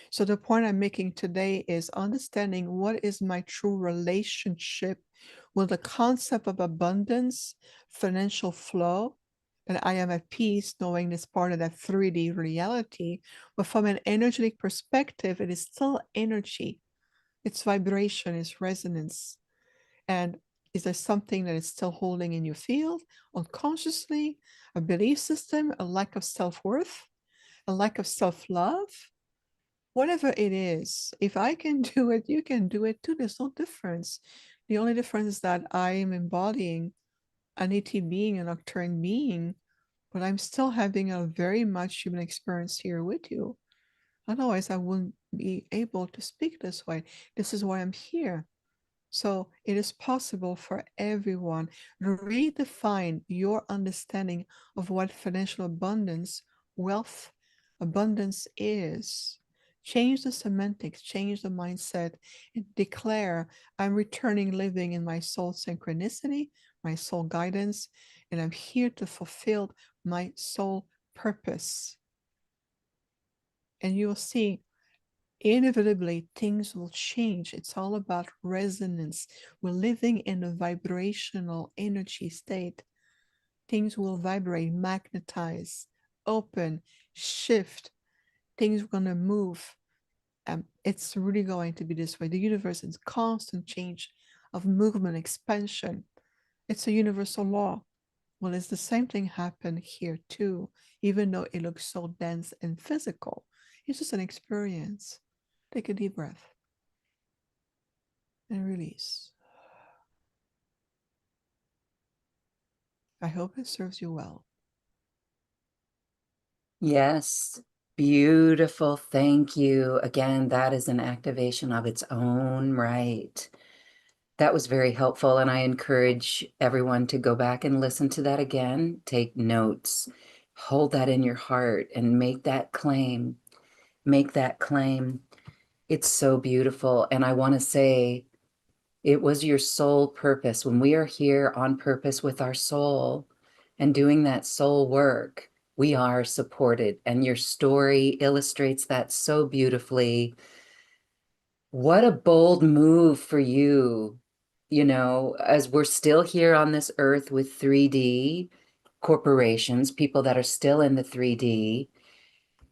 [SPEAKER 2] So the point I'm making today is understanding what is my true relationship with the concept of abundance, financial flow, and I am at peace knowing it's part of that 3D reality. But from an energetic perspective, it is still energy. It's vibration, it's resonance. And is there something that is still holding in your field unconsciously, a belief system, a lack of self-worth, a lack of self-love? Whatever it is, if I can do it, you can do it too. There's no difference. The only difference is that I am embodying an ET being, an Arcturian being, but I'm still having a very much human experience here with you. Otherwise, I wouldn't be able to speak this way. This is why I'm here. So it is possible for everyone to redefine your understanding of what financial abundance, wealth, abundance is. Change the semantics, change the mindset, and declare I'm returning living in my soul synchronicity, my soul guidance, and I'm here to fulfill my soul purpose. And you will see inevitably things will change. It's all about resonance. We're living in a vibrational energy state. Things will vibrate, magnetize, open, shift. Things are going to move. It's really going to be this way. The universe is constant change of movement, expansion. It's a universal law. Well, it's the same thing happen here too, even though it looks so dense and physical. It's just an experience. Take a deep breath and release. I hope it serves you well.
[SPEAKER 1] Yes, beautiful. Thank you. Again, that is an activation of its own right. That was very helpful, and I encourage everyone to go back and listen to that again. Take notes, hold that in your heart, and make that claim. Make that claim. It's so beautiful. And I want to say it was your soul purpose. When we are here on purpose with our soul and doing that soul work, we are supported. And your story illustrates that so beautifully. What a bold move for you, as we're still here on this earth with 3D corporations, people that are still in the 3D.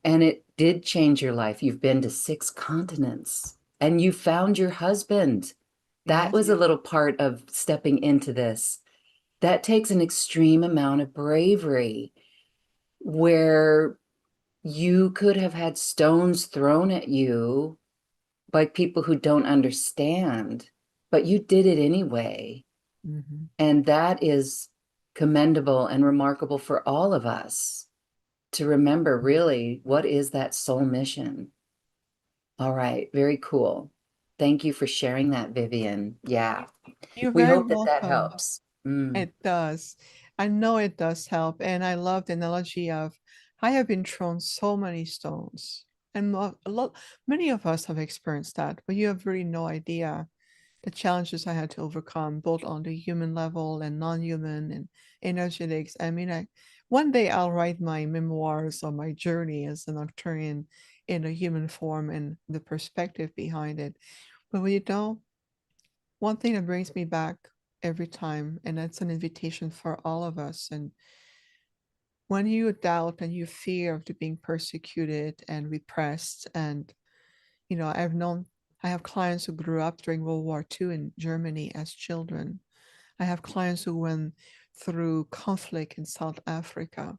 [SPEAKER 1] And it did change your life. You've been to 6 continents and you found your husband. That
[SPEAKER 2] Yes.
[SPEAKER 1] was a little part of stepping into this. That takes an extreme amount of bravery where you could have had stones thrown at you by people who don't understand, but you did it anyway.
[SPEAKER 2] Mhm.
[SPEAKER 1] And that is commendable and remarkable for all of us to remember really what is that soul mission. All right, very cool. Thank you for sharing that, Vivian. Yeah,
[SPEAKER 2] You're
[SPEAKER 1] we
[SPEAKER 2] very
[SPEAKER 1] hope that that
[SPEAKER 2] welcome.
[SPEAKER 1] helps. Mm.
[SPEAKER 2] It does. I know it does help. And I love the analogy of I have been thrown so many stones. And many of us have experienced that, but you have really no idea the challenges I had to overcome, both on the human level and non-human and energetics. I mean, one day I'll write my memoirs or my journey as an Arcturian in a human form and the perspective behind it. But when you don't, one thing that brings me back every time, and that's an invitation for all of us. And when you doubt and you fear of being persecuted and repressed, and I have clients who grew up during World War II in Germany as children. I have clients who went through conflict in South Africa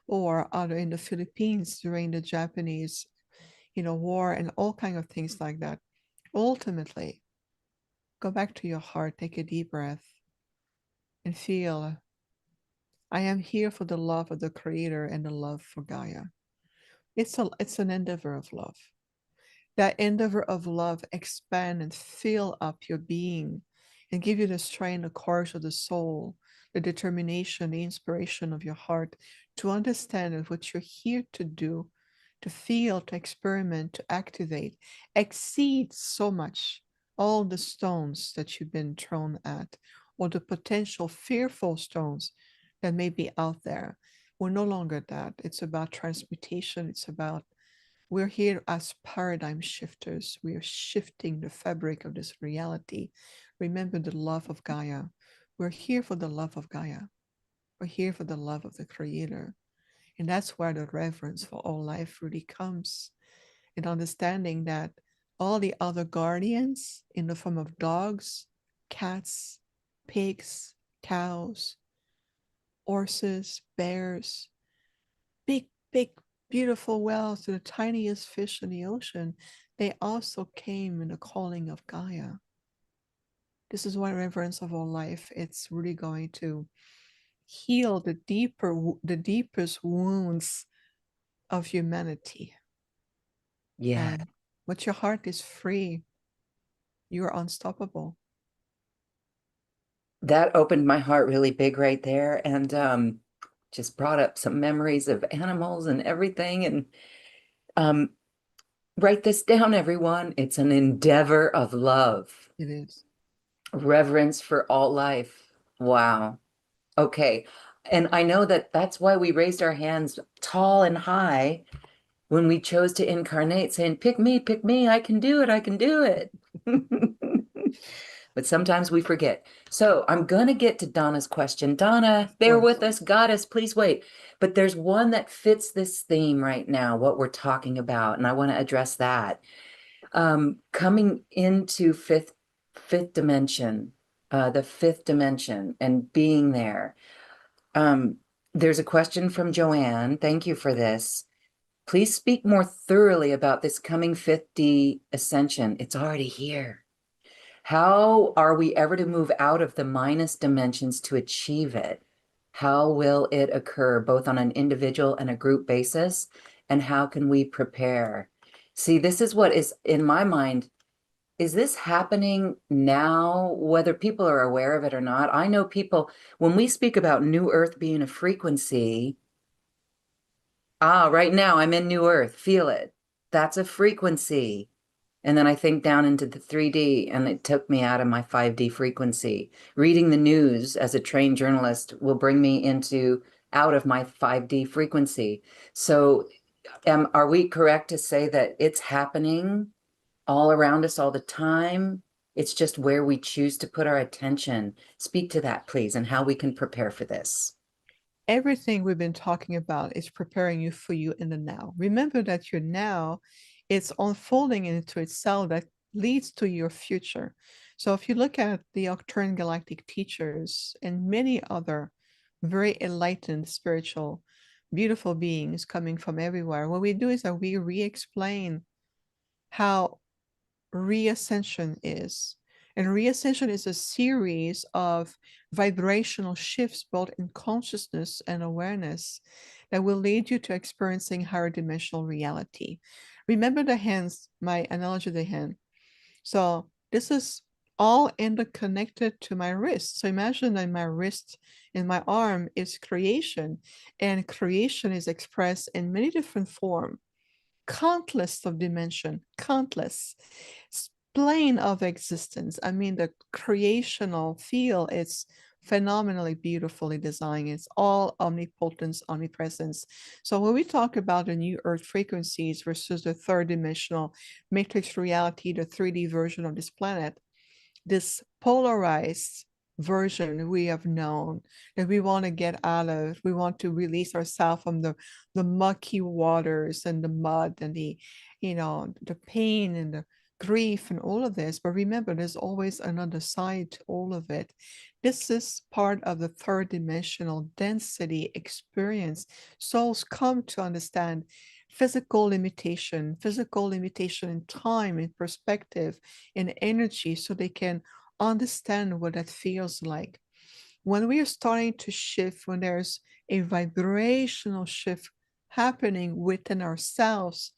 [SPEAKER 2] or other in the Philippines during the Japanese, war and all kinds of things like that. Ultimately, go back to your heart, take a deep breath, and feel I am here for the love of the Creator and the love for Gaia. It's an endeavor of love. That endeavor of love expand and fill up your being and give you the strength, the courage of the soul, the determination, the inspiration of your heart to understand that what you're here to do, to feel, to experiment, to activate, exceeds so much all the stones that you've been thrown at or the potential fearful stones that may be out there. We're no longer that. It's about transmutation. It's about We're here as paradigm shifters. We are shifting the fabric of this reality. Remember the love of Gaia. We're here for the love of Gaia. We're here for the love of the Creator. And that's where the reverence for all life really comes. And understanding that all the other guardians in the form of dogs, cats, pigs, cows, horses, bears, big, big, beautiful whales to the tiniest fish in the ocean, they also came in the calling of Gaia. This is why reverence of all life, it's really going to heal the deepest wounds of humanity.
[SPEAKER 1] Yeah,
[SPEAKER 2] And but your heart is free. You're unstoppable.
[SPEAKER 1] that opened my heart really big right there, and just brought up some memories of animals and everything. And um, write this down, everyone. It's an endeavor of love,
[SPEAKER 2] It is.
[SPEAKER 1] reverence for all life. Wow. Okay. And I know that that's why we raised our hands tall and high when we chose to incarnate, saying, pick me, I can do it, I can do it. But sometimes we forget. So I'm going to get to Donna's question. Donna,
[SPEAKER 2] Of
[SPEAKER 1] bear
[SPEAKER 2] course.
[SPEAKER 1] with us, goddess, please wait. But there's one that fits this theme right now, what we're talking about, and I want to address that. Coming into fifth dimension, the fifth dimension, and being there. Um, there's a question from Joanne. Thank you for this. Please speak more thoroughly about this coming 50 ascension. It's already here. How are we ever to move out of the minus dimensions to achieve it? How will it occur both on an individual and a group basis? And how can we prepare? See, this is what is in my mind. Is this happening now, whether people are aware of it or not? I know people, when we speak about New Earth being a frequency, right now I'm in New Earth, feel it. That's a frequency. And then I think down into the 3D, and it took me out of my 5D frequency. Reading the news as a trained journalist will bring me into out of my 5D frequency. So, are we correct to say that it's happening all around us all the time? It's just where we choose to put our attention. Speak to that, please, and how we can prepare for this.
[SPEAKER 2] Everything we've been talking about is preparing you for you in the now. Remember that your now it's unfolding into itself that leads to your future. So if you look at the Arcturian galactic teachers and many other very enlightened, spiritual, beautiful beings coming from everywhere, what we do is that we re-explain how reascension is. And reascension is a series of vibrational shifts both in consciousness and awareness that will lead you to experiencing higher dimensional reality. Remember the hands, my analogy of the hand. So this is all interconnected to my wrist. So imagine that my wrist and my arm is creation, and creation is expressed in many different forms, countless of dimension, countless plane of existence. I mean, the creational field is phenomenally beautifully designed. It's all omnipotence, omnipresence. So when we talk about the new earth frequencies versus the third dimensional matrix reality, the 3D version of this planet, this polarized version we have known that we want to get out of, we want to release ourselves from the mucky waters and the mud and the pain and the grief and all of this. But remember, there's always another side to all of it. This is part of the third dimensional density experience. Souls come to understand physical limitation in time, in perspective, in energy, so they can understand what that feels like. When we are starting to shift, when there's a vibrational shift happening within ourselves,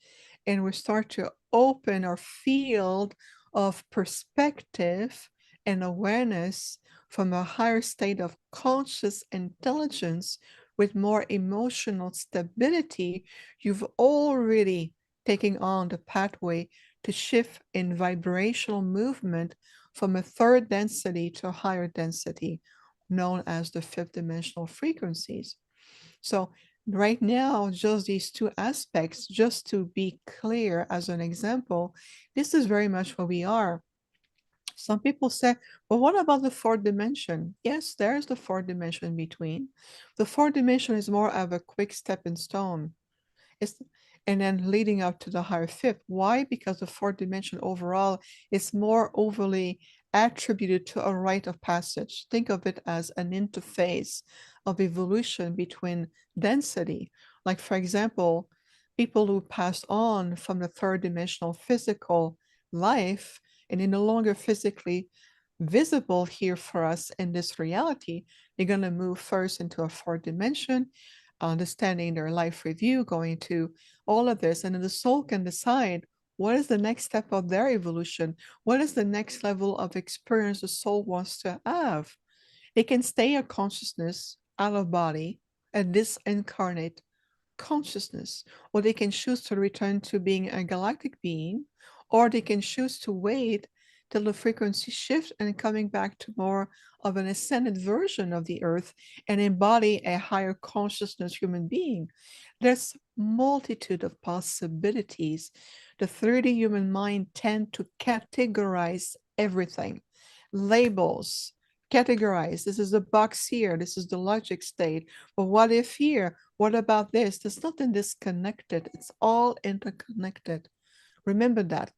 [SPEAKER 2] and we start to open our field of perspective and awareness from a higher state of conscious intelligence with more emotional stability, you've already taken on the pathway to shift in vibrational movement from a third density to a higher density, known as the fifth dimensional frequencies. So Right now, just these two aspects, just to be clear as an example, this is very much what we are. Some people say, well, what about the fourth dimension? Yes, there's the fourth dimension in between. The fourth dimension is more of a quick stepping stone. It's, and then leading up to the higher fifth. Why? Because the fourth dimension overall is more overly attributed to a rite of passage. Think of it as an interface of evolution between density. Like, for example, people who pass on from the third dimensional physical life and are no longer physically visible here for us in this reality, they're going to move first into a fourth dimension, understanding their life review, going to all of this. And then the soul can decide what is the next step of their evolution? What is the next level of experience the soul wants to have? It can stay a consciousness out of body, a disincarnate consciousness, or they can choose to return to being a galactic being, or they can choose to wait till the frequency shifts and coming back to more of an ascended version of the earth and embody a higher consciousness human being. There's multitude of possibilities. The 3D human mind tend to categorize everything, labels, categorize. This is the box here. This is the logic state. But what if here? What about this? There's nothing disconnected. It's all interconnected. Remember that.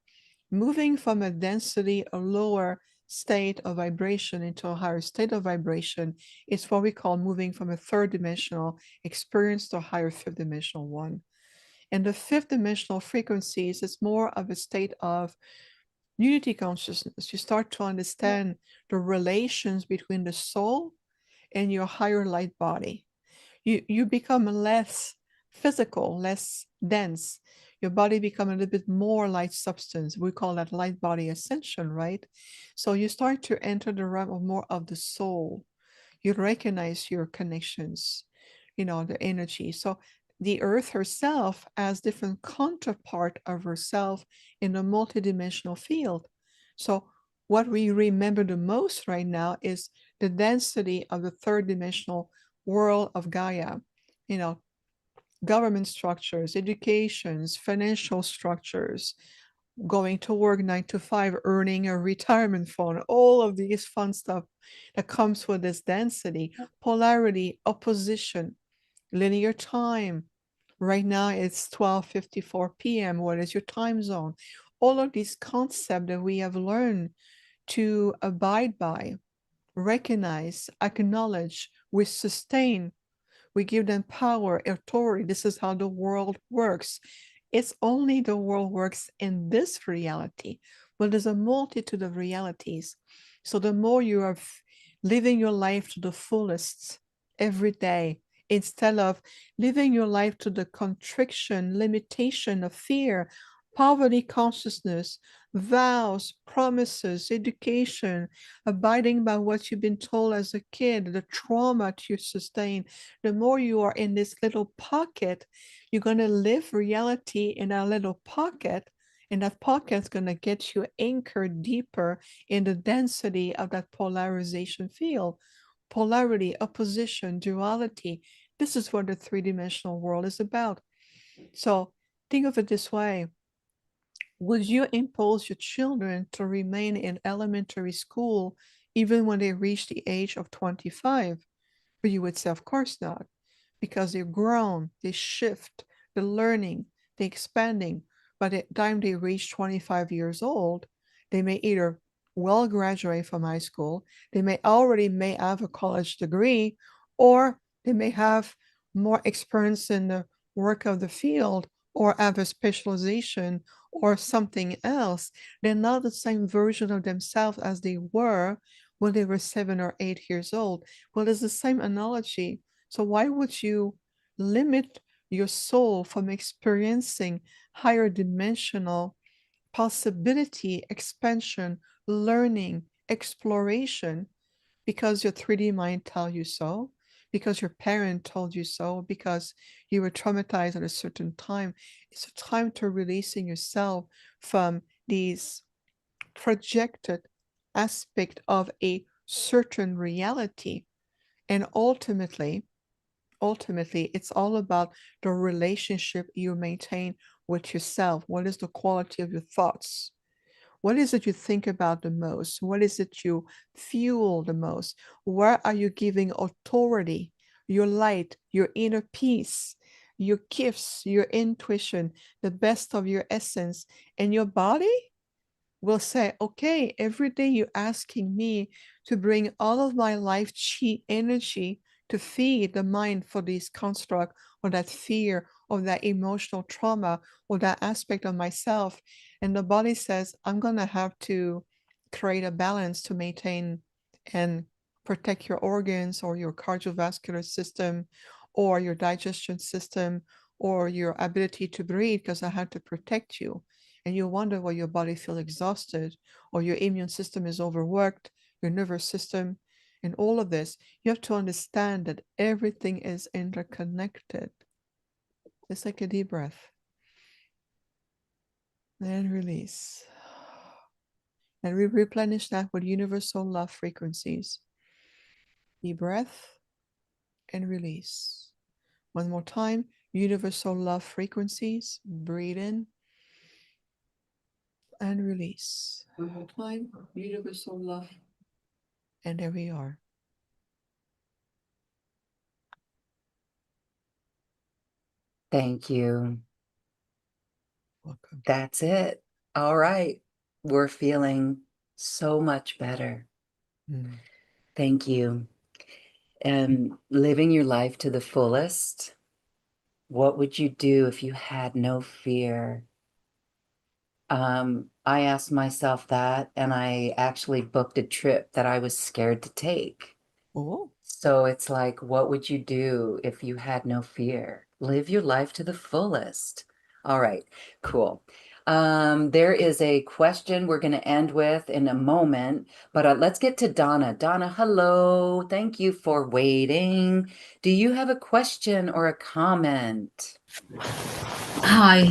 [SPEAKER 2] Moving from a density, a lower state of vibration into a higher state of vibration is what we call moving from a third dimensional experience to a higher fifth dimensional one. And the fifth dimensional frequencies is more of a state of unity consciousness. You start to understand the relations between the soul and your higher light body. You become less physical, less dense. Your body become a little bit more light substance. We call that light body ascension, right? So you start to enter the realm of more of the soul. You recognize your connections, the energy. So the earth herself has different counterpart of herself in the multidimensional field. So what we remember the most right now is the density of the third dimensional world of Gaia, you know, government structures, educations, financial structures, going to work 9 to 5, earning a retirement fund, all of these fun stuff that comes with this density, polarity, opposition, linear time. Right now it's 12:54 p.m. What is your time zone? All of these concepts that we have learned to abide by, recognize, acknowledge, we sustain, we give them power, authority. This is how the world works. It's only the world works in this reality, but there's a multitude of realities. So the more you are living your life to the fullest every day, instead of living your life to the constriction, limitation of fear, poverty consciousness, vows, promises, education, abiding by what you've been told as a kid, the trauma you sustain, the more you are in this little pocket, you're going to live reality in a little pocket. And that pocket's going to get you anchored deeper in the density of that polarization field. Polarity, opposition, duality. This is what the three-dimensional world is about. So think of it this way. Would you impose your children to remain in elementary school even when they reach the age of 25? But you would say, of course not, because they're grown, they shift, they're learning, they're expanding. By the time they reach 25 years old, they may either well graduate from high school, they may have a college degree, or they may have more experience in the work of the field or have a specialization or something else. They're not the same version of themselves as they were when they were 7 or 8 years old. Well, it's the same analogy. So why would you limit your soul from experiencing higher dimensional possibility, expansion, learning, exploration because your 3D mind tell you so, because your parent told you so, because you were traumatized at a certain time? It's a time to releasing yourself from these projected aspect of a certain reality. And ultimately, ultimately, it's all about the relationship you maintain with yourself. What is the quality of your thoughts? What is it you think about the most? What is it you fuel the most? Where are you giving authority, your light, your inner peace, your gifts, your intuition, the best of your essence? And your body will say, okay, every day you're asking me to bring all of my life chi energy to feed the mind for this construct or that fear or that emotional trauma or that aspect of myself. And the body says, I'm going to have to create a balance to maintain and protect your organs or your cardiovascular system or your digestion system or your ability to breathe because I have to protect you. And you wonder why your body feels exhausted or your immune system is overworked, your nervous system, and all of this. You have to understand that everything is interconnected. Just like a deep breath. And release. And we replenish that with universal love frequencies. Deep breath and release. One more time, universal love frequencies. Breathe in and release. One more time, universal love. And there we are.
[SPEAKER 1] Thank you.
[SPEAKER 2] Welcome.
[SPEAKER 1] That's it. All right. We're feeling so much better.
[SPEAKER 2] Mm.
[SPEAKER 1] Thank you. Living your life to the fullest. What would you do if you had no fear? I asked myself that, and I actually booked a trip that I was scared to take.
[SPEAKER 2] Oh,
[SPEAKER 1] So it's like, what would you do if you had no fear? Live your life to the fullest. All right, cool. There is a question we're going to end with in a moment, but let's get to Donna. Donna, hello. Thank you for waiting. Do you have a question or a comment?
[SPEAKER 3] Hi,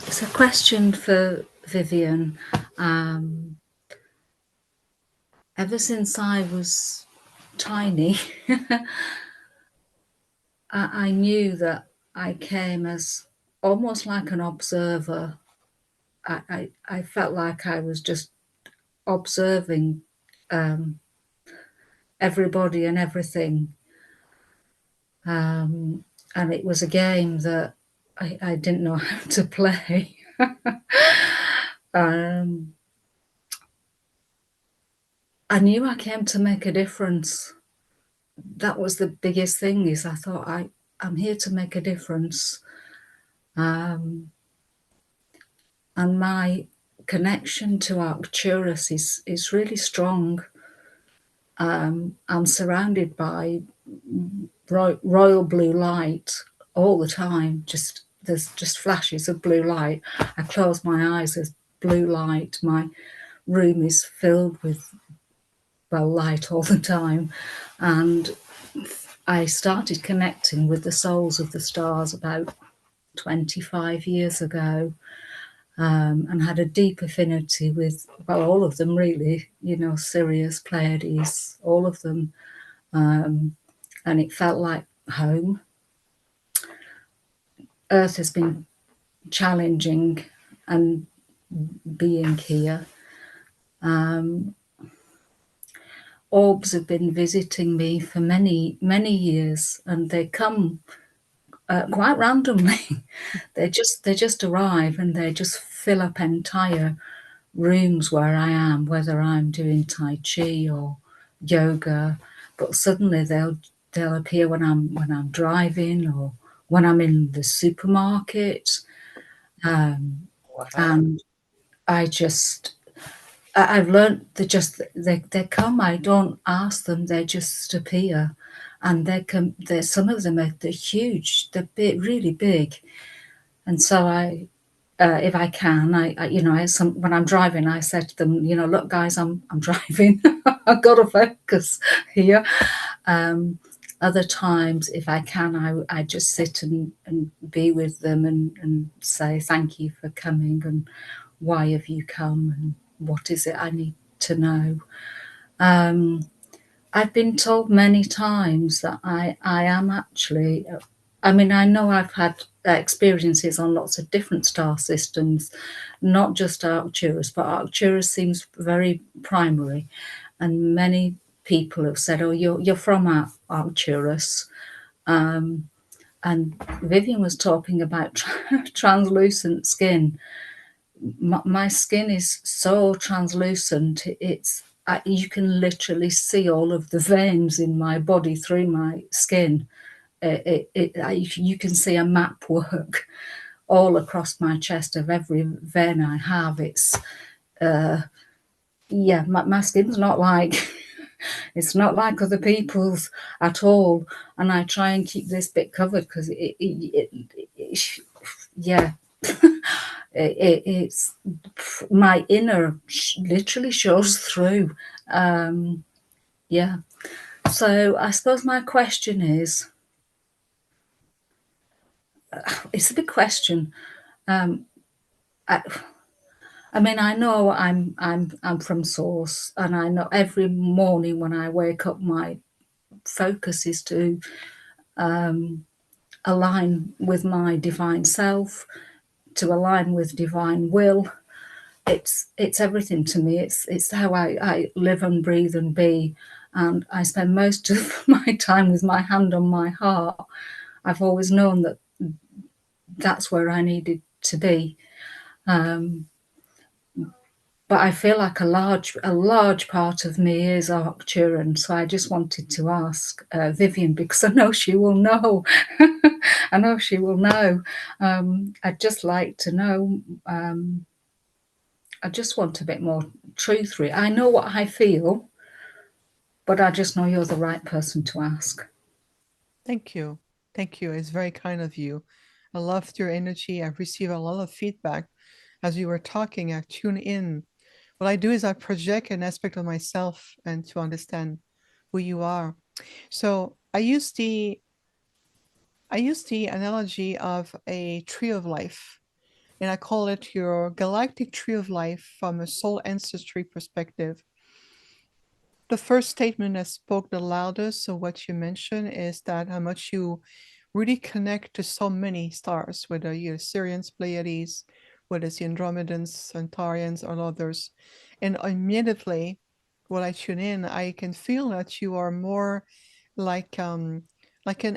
[SPEAKER 3] it's a question for Viviane. Um, Ever since I was tiny, I knew that I came as almost like an observer. I felt like I was just observing um, everybody and everything. And it was a game that I didn't know how to play. um, I knew I came to make a difference. That was the biggest thing. Is I thought I'm here to make a difference, and my connection to Arcturus is really strong. I'm surrounded by royal blue light all the time. Just there's just flashes of blue light. I close my eyes, there's blue light. My room is filled with light all the time, and I started connecting with the souls of the stars about 25 years ago, and had a deep affinity with, well, all of them really, Sirius, Pleiades, all of them. And it felt like home. Earth has been challenging and being here. Orbs have been visiting me for many, many years, and they come quite randomly. They just arrive and they just fill up entire rooms where I am, whether I'm doing Tai Chi or yoga. But suddenly they'll appear when I'm driving or when I'm in the supermarket,
[SPEAKER 1] Wow.
[SPEAKER 3] and I just I've learned they come. I don't ask them; they just appear, and they come. They some of them they're huge. They're big, really big, and so if I can, when I'm driving, I said to them, look, guys, I'm driving. I've got to focus here. Um, Other times, if I can, I just sit and be with them and say thank you for coming and why have you come and what is it I need to know. Um, I've been told many times that I am actually, I mean, I know I've had experiences on lots of different star systems, not just Arcturus, but Arcturus seems very primary. And many people have said, oh, you're from Arcturus. And Viviane was talking about translucent skin. My skin is so translucent, you can literally see all of the veins in my body through my skin. You can see a map work all across my chest of every vein I have. It's yeah, my skin's not like it's not like other people's at all, and I try and keep this bit covered because yeah. It's my inner literally shows through. Yeah. So I suppose my question is, it's a big question. I, I mean, I know I'm from Source, and I know every morning when I wake up, my focus is to align with my divine self, to align with divine will. It's everything to me. It's how I live and breathe and be. And I spend most of my time with my hand on my heart. I've always known that that's where I needed to be. But I feel like a large part of me is Arcturian. So I just wanted to ask Viviane, because I know she will know. I know she will know. I'd just like to know. I just want a bit more truth. I know what I feel, but I just know you're the right person to ask.
[SPEAKER 2] Thank you. Thank you. It's very kind of you. I loved your energy. I've received a lot of feedback as you were talking. I tune in. What I do is I project an aspect of myself and to understand who you are. So I use the analogy of a tree of life, and I call it your galactic tree of life from a soul ancestry perspective. The first statement that spoke the loudest, so what you mentioned is that how much you really connect to so many stars, whether you're Sirians, Pleiades, whether it's the Andromedans, Centaurians, or others. And immediately, when I tune in, I can feel that you are more like an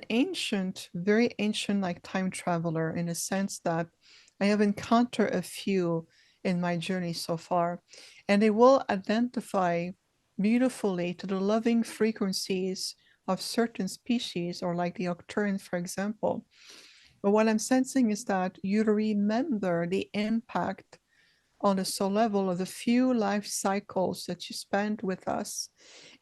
[SPEAKER 2] ancient, very ancient, like time traveler, in a sense that I have encountered a few in my journey so far, and they will identify beautifully to the loving frequencies of certain species, or like the Arcturian, for example. But what I'm sensing is that you remember the impact on the soul level of the few life cycles that you spent with us,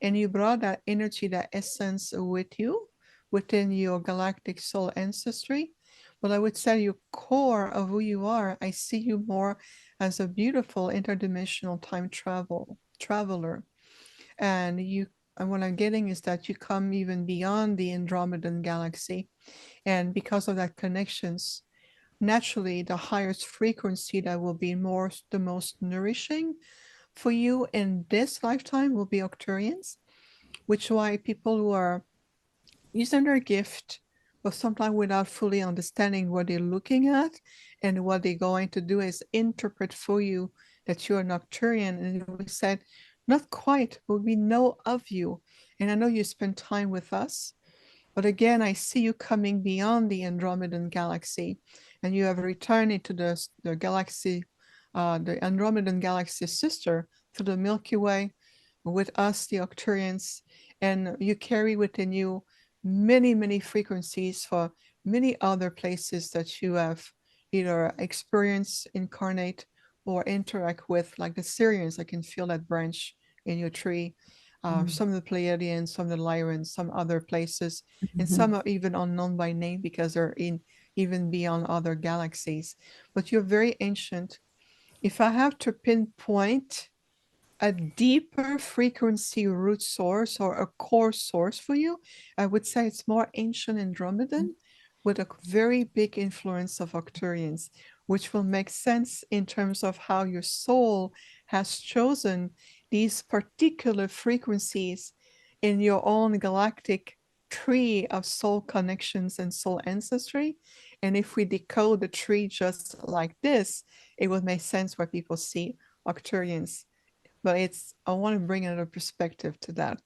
[SPEAKER 2] and you brought that energy, that essence with you within your galactic soul ancestry. But I would say your core of who you are, I see you more as a beautiful interdimensional time traveler. And what I'm getting is that you come even beyond the Andromedan galaxy. And because of that connections, naturally the highest frequency that will be the most nourishing for you in this lifetime will be Arcturians, which why people who are using their gift, but sometimes without fully understanding what they're looking at, and what they're going to do is interpret for you that you're an Arcturian. And we said, not quite, but we know of you. And I know you spend time with us. But again, I see you coming beyond the Andromedan galaxy, and you have returned into the galaxy, the Andromedan galaxy sister, to the Milky Way with us, the Arcturians, and you carry within you many, many frequencies for many other places that you have either experienced, incarnate, or interact with, like the Syrians. I can feel that branch in your tree. Some of the Pleiadians, some of the Lyrans, some other places, and some are even unknown by name because they're in even beyond other galaxies. But you're very ancient. If I have to pinpoint a deeper frequency root source or a core source for you, I would say it's more ancient Andromedan with a very big influence of Arcturians, which will make sense in terms of how your soul has chosen these particular frequencies in your own galactic tree of soul connections and soul ancestry. And if we decode the tree just like this, it would make sense where people see Arcturians. But I want to bring another perspective to that.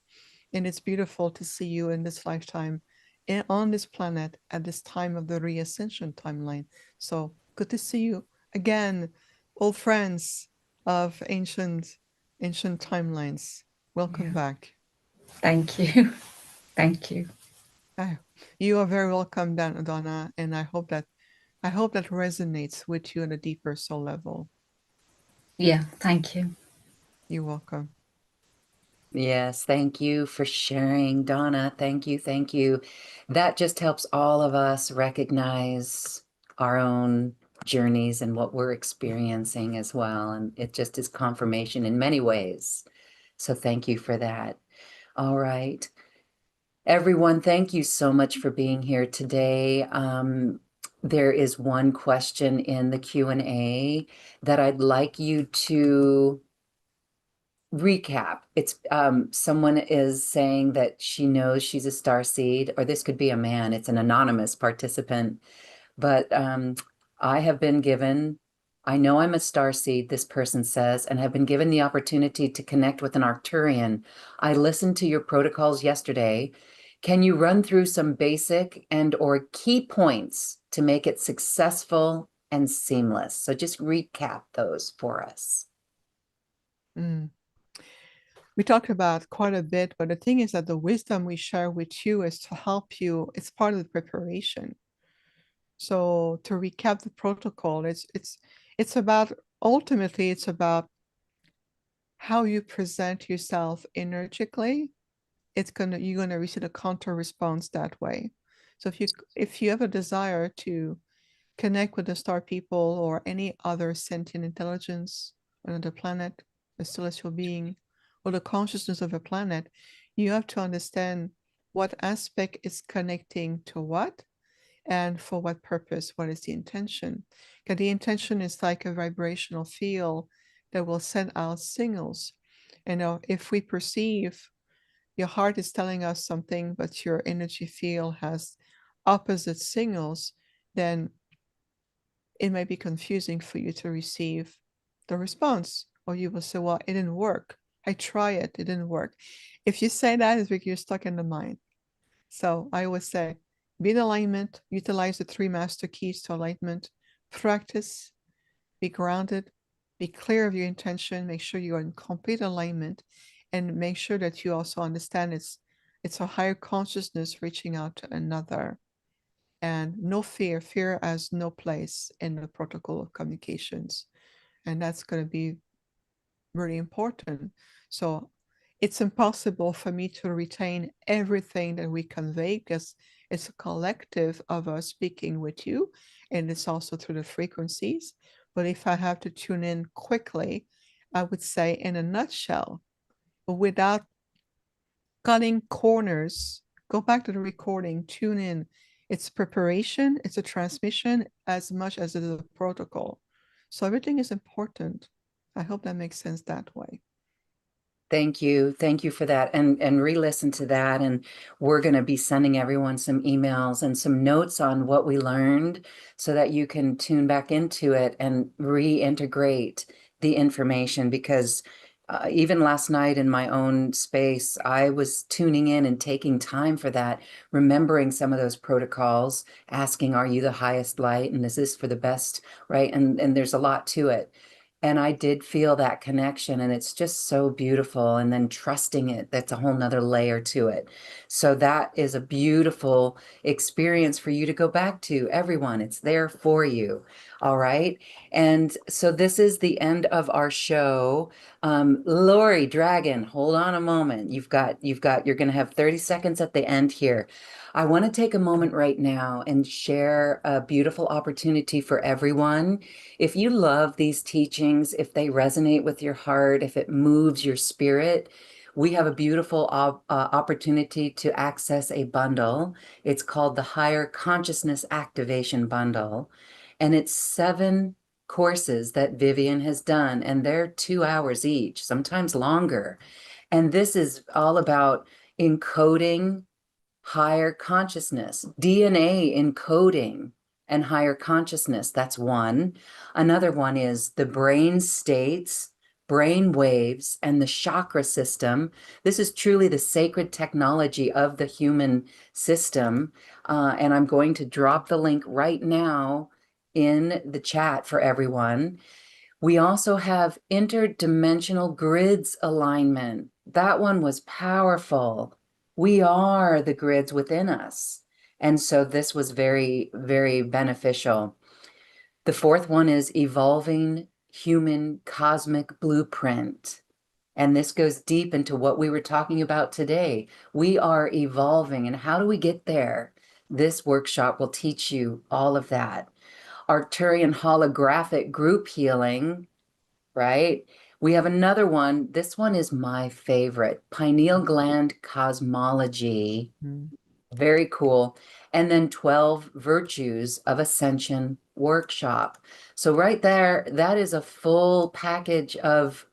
[SPEAKER 2] And it's beautiful to see you in this lifetime and on this planet at this time of the reascension timeline. So good to see you again, old friends of ancient timelines. Welcome back.
[SPEAKER 3] Thank you. Thank you.
[SPEAKER 2] You are very welcome, Donna, and I hope that resonates with you on a deeper soul level.
[SPEAKER 3] Yeah, thank you.
[SPEAKER 2] You're welcome.
[SPEAKER 1] Yes, thank you for sharing, Donna. Thank you, thank you. That just helps all of us recognize our own journeys and what we're experiencing as well. And it just is confirmation in many ways. So thank you for that. All right. Everyone, thank you so much for being here today. There is one question in the Q&A that I'd like you to recap. It's someone is saying that she knows she's a star seed, or this could be a man. It's an anonymous participant, but I have been given, I know I'm a star seed, this person says, and have been given the opportunity to connect with an Arcturian. I listened to your protocols yesterday. Can you run through some basic and or key points to make it successful and seamless? So just recap those for us.
[SPEAKER 2] We talked about quite a bit, but the thing is that the wisdom we share with you is to help you. It's part of the preparation. So to recap the protocol, it's about, ultimately it's about how you present yourself energetically. You're gonna receive a counter response that way. So if you have a desire to connect with the star people or any other sentient intelligence on the planet, a celestial being, or the consciousness of a planet, you have to understand what aspect is connecting to what and for what purpose, what is the intention. Because the intention is like a vibrational field that will send out signals. If we perceive your heart is telling us something, but your energy field has opposite signals, then it may be confusing for you to receive the response. Or you will say, well, it didn't work. I tried it, it didn't work. If you say that, it's because you're stuck in the mind. So I always say, be in alignment, utilize the 3 master keys to alignment, practice, be grounded, be clear of your intention, make sure you're in complete alignment, and make sure that you also understand it's a higher consciousness reaching out to another. And no fear. Fear has no place in the protocol of communications. And that's going to be really important. So it's impossible for me to retain everything that we convey because it's a collective of us speaking with you, and it's also through the frequencies. But if I have to tune in quickly, I would say in a nutshell, without cutting corners, go back to the recording, tune in. It's preparation, it's a transmission as much as it is a protocol. So everything is important. I hope that makes sense that way.
[SPEAKER 1] Thank you. Thank you for that. And re-listen to that. And we're going to be sending everyone some emails and some notes on what we learned so that you can tune back into it and reintegrate the information. Because even last night in my own space, I was tuning in and taking time for that, remembering some of those protocols, asking, are you the highest light? And is this for the best, right? And there's a lot to it. And I did feel that connection, and it's just so beautiful. And then trusting it, that's a whole nother layer to it. So that is a beautiful experience for you to go back to, everyone. It's there for you. All right. And so this is the end of our show. Lori Dragon, hold on a moment. You're going to have 30 seconds at the end here. I want to take a moment right now and share a beautiful opportunity for everyone. If you love these teachings, if they resonate with your heart, if it moves your spirit, we have a beautiful opportunity to access a bundle. It's called the Higher Consciousness Activation Bundle, and it's 7 courses that Viviane has done, and they're 2 hours each, sometimes longer. And this is all about encoding higher consciousness, DNA encoding and higher consciousness. That's one. Another one is the brain states, brain waves, and the chakra system. This is truly the sacred technology of the human system. And I'm going to drop the link right now in the chat for everyone. We also have interdimensional grids alignment. That one was powerful. We are the grids within us. And so this was very, very beneficial. The fourth one is evolving human cosmic blueprint. And this goes deep into what we were talking about today. We are evolving. And how do we get there? This workshop will teach you all of that. Arcturian holographic group healing, right? We have another one. This one is my favorite, pineal gland cosmology.
[SPEAKER 2] Mm.
[SPEAKER 1] Very cool. And then 12 Virtues of Ascension workshop. So right there, that is a full package of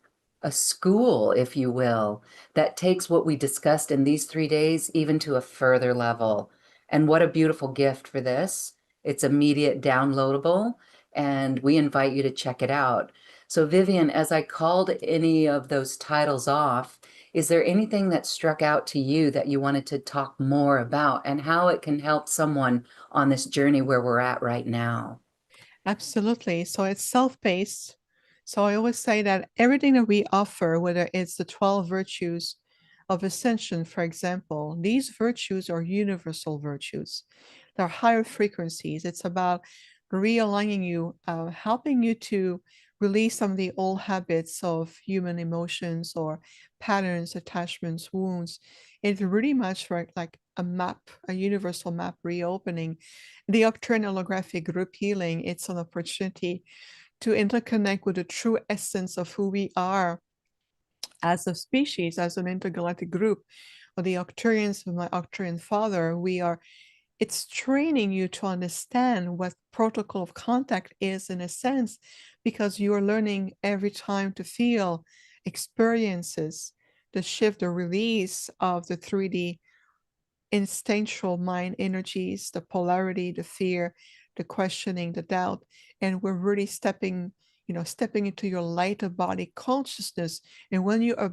[SPEAKER 1] a school, if you will, that takes what we discussed in these 3 days even to a further level. And what a beautiful gift for this. It's immediate downloadable, and we invite you to check it out. So Viviane, as I called any of those titles off, is there anything that struck out to you that you wanted to talk more about and how it can help someone on this journey where we're at right now?
[SPEAKER 2] Absolutely. So it's self-paced. So I always say that everything that we offer, whether it's the 12 virtues of ascension, for example, these virtues are universal virtues. They're higher frequencies. It's about realigning you, helping you to release some of the old habits of human emotions or patterns, attachments, wounds. It's really much like a map, a universal map reopening. The Arcturian holographic group healing, it's an opportunity to interconnect with the true essence of who we are as a species, as an intergalactic group. Or the Arcturians, my Arcturian father, it's training you to understand what protocol of contact is in a sense, because you are learning every time to feel experiences, the shift, the release of the 3D instinctual mind energies, the polarity, the fear, the questioning, the doubt. And we're really stepping into your lighter body consciousness. And when you are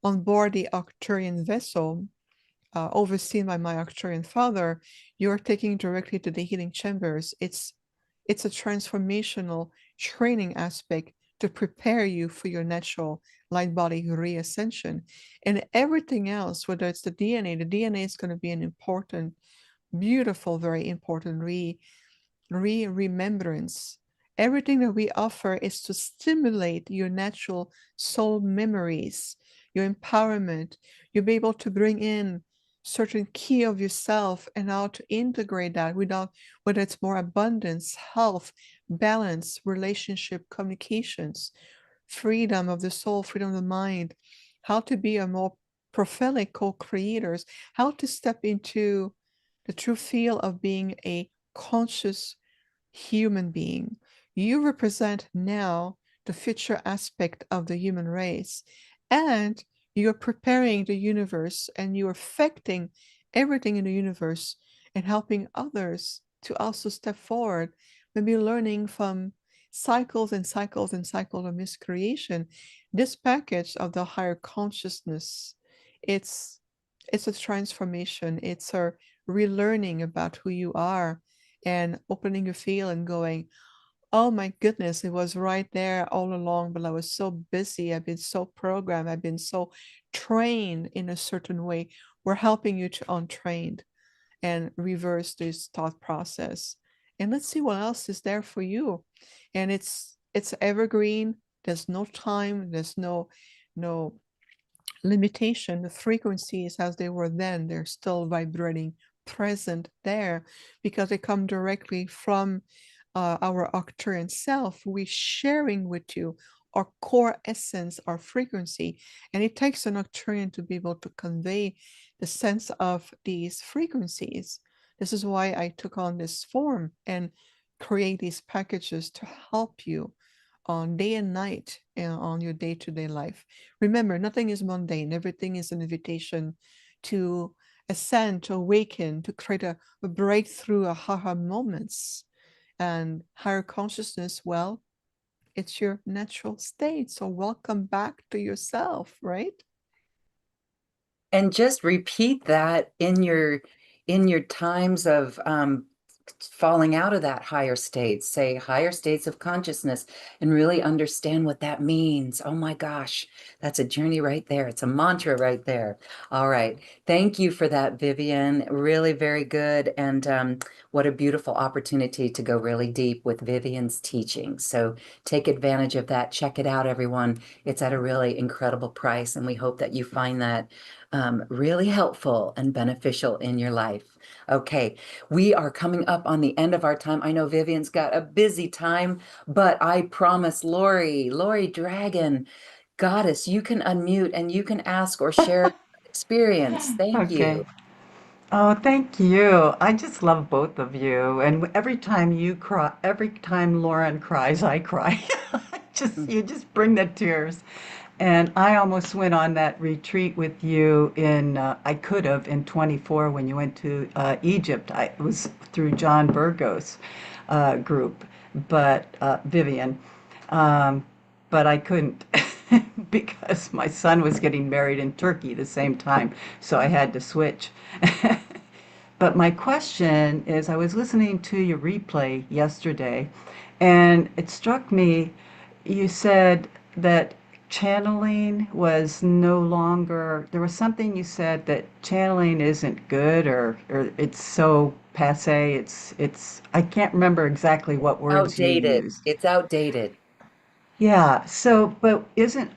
[SPEAKER 2] on board the Arcturian vessel, overseen by my Arcturian father, you're taking directly to the healing chambers. It's a transformational training aspect to prepare you for your natural light body reascension. And everything else, whether it's the DNA is going to be an important, beautiful, very important remembrance. Everything that we offer is to stimulate your natural soul memories, your empowerment. You'll be able to bring in certain key of yourself and how to integrate that without, whether it's more abundance, health, balance, relationship, communications, freedom of the soul, freedom of the mind, how to be a more prophetic co-creators, how to step into the true feel of being a conscious human being. You represent now the future aspect of the human race, and you're preparing the universe and you're affecting everything in the universe and helping others to also step forward, maybe learning from cycles and cycles and cycles of miscreation. This package of the higher consciousness, it's it's a transformation. It's a relearning about who you are and opening your field and going, oh my goodness, it was right there all along, but I was so busy. I've been so programmed. I've been so trained in a certain way. We're helping you to untrained and reverse this thought process. And let's see what else is there for you. And it's evergreen. There's no time. There's no limitation. The frequencies as they were then, they're still vibrating present there because they come directly from our Arcturian self. We're sharing with you our core essence, our frequency. And it takes an Arcturian to be able to convey the sense of these frequencies. This is why I took on this form and create these packages to help you on day and night on your day-to-day life. Remember, nothing is mundane. Everything is an invitation to ascend, to awaken, to create a breakthrough, aha moments. And higher consciousness, well, it's your natural state. So welcome back to yourself, right?
[SPEAKER 1] And just repeat that in your times of falling out of that higher state. Say higher states of consciousness and really understand what that means. Oh my gosh, that's a journey right there. It's a mantra right there. All right. Thank you for that, Vivian. Really very good. And what a beautiful opportunity to go really deep with Vivian's teaching. So take advantage of that. Check it out, everyone. It's at a really incredible price. And we hope that you find that really helpful and beneficial in your life. Okay, we are coming up on the end of our time. I know Vivian's got a busy time, but I promise Lori Dragon, Goddess, you can unmute and you can ask or share experience. Thank
[SPEAKER 4] Okay.
[SPEAKER 1] you.
[SPEAKER 4] Oh, thank you. I just love both of you. And every time you cry, every time Lauren cries, I cry.
[SPEAKER 1] Mm.
[SPEAKER 4] You just bring the tears. And I almost went on that retreat with you I could have in 24 when you went to Egypt. It was through John Burgos group, but Vivian. Um, but I couldn't because my son was getting married in Turkey the same time, so I had to switch. But my question is, I was listening to your replay yesterday, and it struck me, you said that channeling was no longer, there was something you said that channeling isn't good or it's so passe, I can't remember exactly what words you
[SPEAKER 1] Outdated.
[SPEAKER 4] used.
[SPEAKER 1] It's outdated.
[SPEAKER 4] Yeah, so, but isn't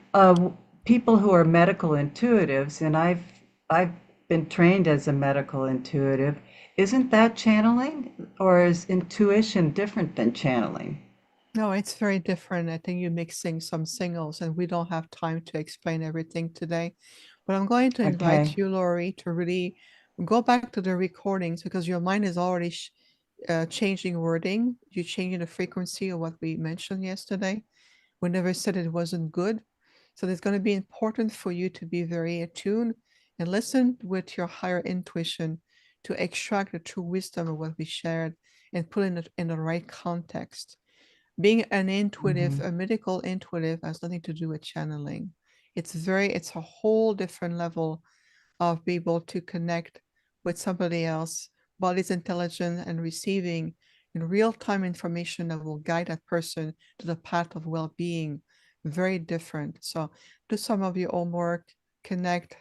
[SPEAKER 4] people who are medical intuitives, and I've been trained as a medical intuitive, isn't that channeling, or is intuition different than channeling?
[SPEAKER 2] No, it's very different. I think you're mixing some singles, and we don't have time to explain everything today. But I'm going to invite
[SPEAKER 4] Okay.
[SPEAKER 2] you, Laurie, to really go back to the recordings because your mind is already changing wording. You're changing the frequency of what we mentioned yesterday. We never said it wasn't good. So it's going to be important for you to be very attuned and listen with your higher intuition to extract the true wisdom of what we shared and put it in the right context. Being an intuitive,
[SPEAKER 4] Hmm.
[SPEAKER 2] a medical intuitive has nothing to do with channeling. It's a whole different level of being able to connect with somebody else, body's intelligent and receiving in real-time information that will guide that person to the path of well-being. Very different. So do some of your homework, connect,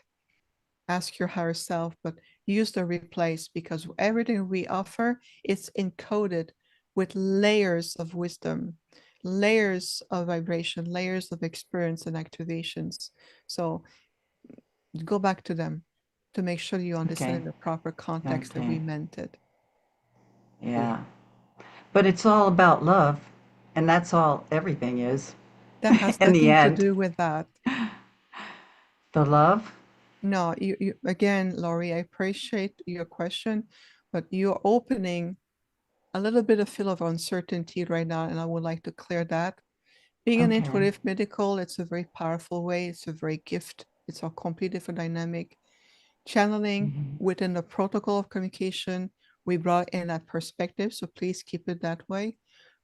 [SPEAKER 2] ask your higher self, but use the replace because everything we offer is encoded with layers of wisdom, layers of vibration, layers of experience and activations. So go back to them to make sure you understand
[SPEAKER 4] Okay.
[SPEAKER 2] in the proper context that we
[SPEAKER 4] Okay.
[SPEAKER 2] meant it.
[SPEAKER 4] Yeah. But it's all about love, and that's all everything is
[SPEAKER 2] That has
[SPEAKER 4] in the
[SPEAKER 2] nothing to
[SPEAKER 4] end.
[SPEAKER 2] do with that.
[SPEAKER 4] The love?
[SPEAKER 2] No, you again, Laurie, I appreciate your question, but you're opening a little bit of feel of uncertainty right now, and I would like to clear that. Being an
[SPEAKER 4] Okay.
[SPEAKER 2] intuitive medical, it's a very powerful way. It's a very gift. It's a completely different dynamic. Channeling
[SPEAKER 4] Hmm.
[SPEAKER 2] within the protocol of communication, we brought in that perspective. So please keep it that way.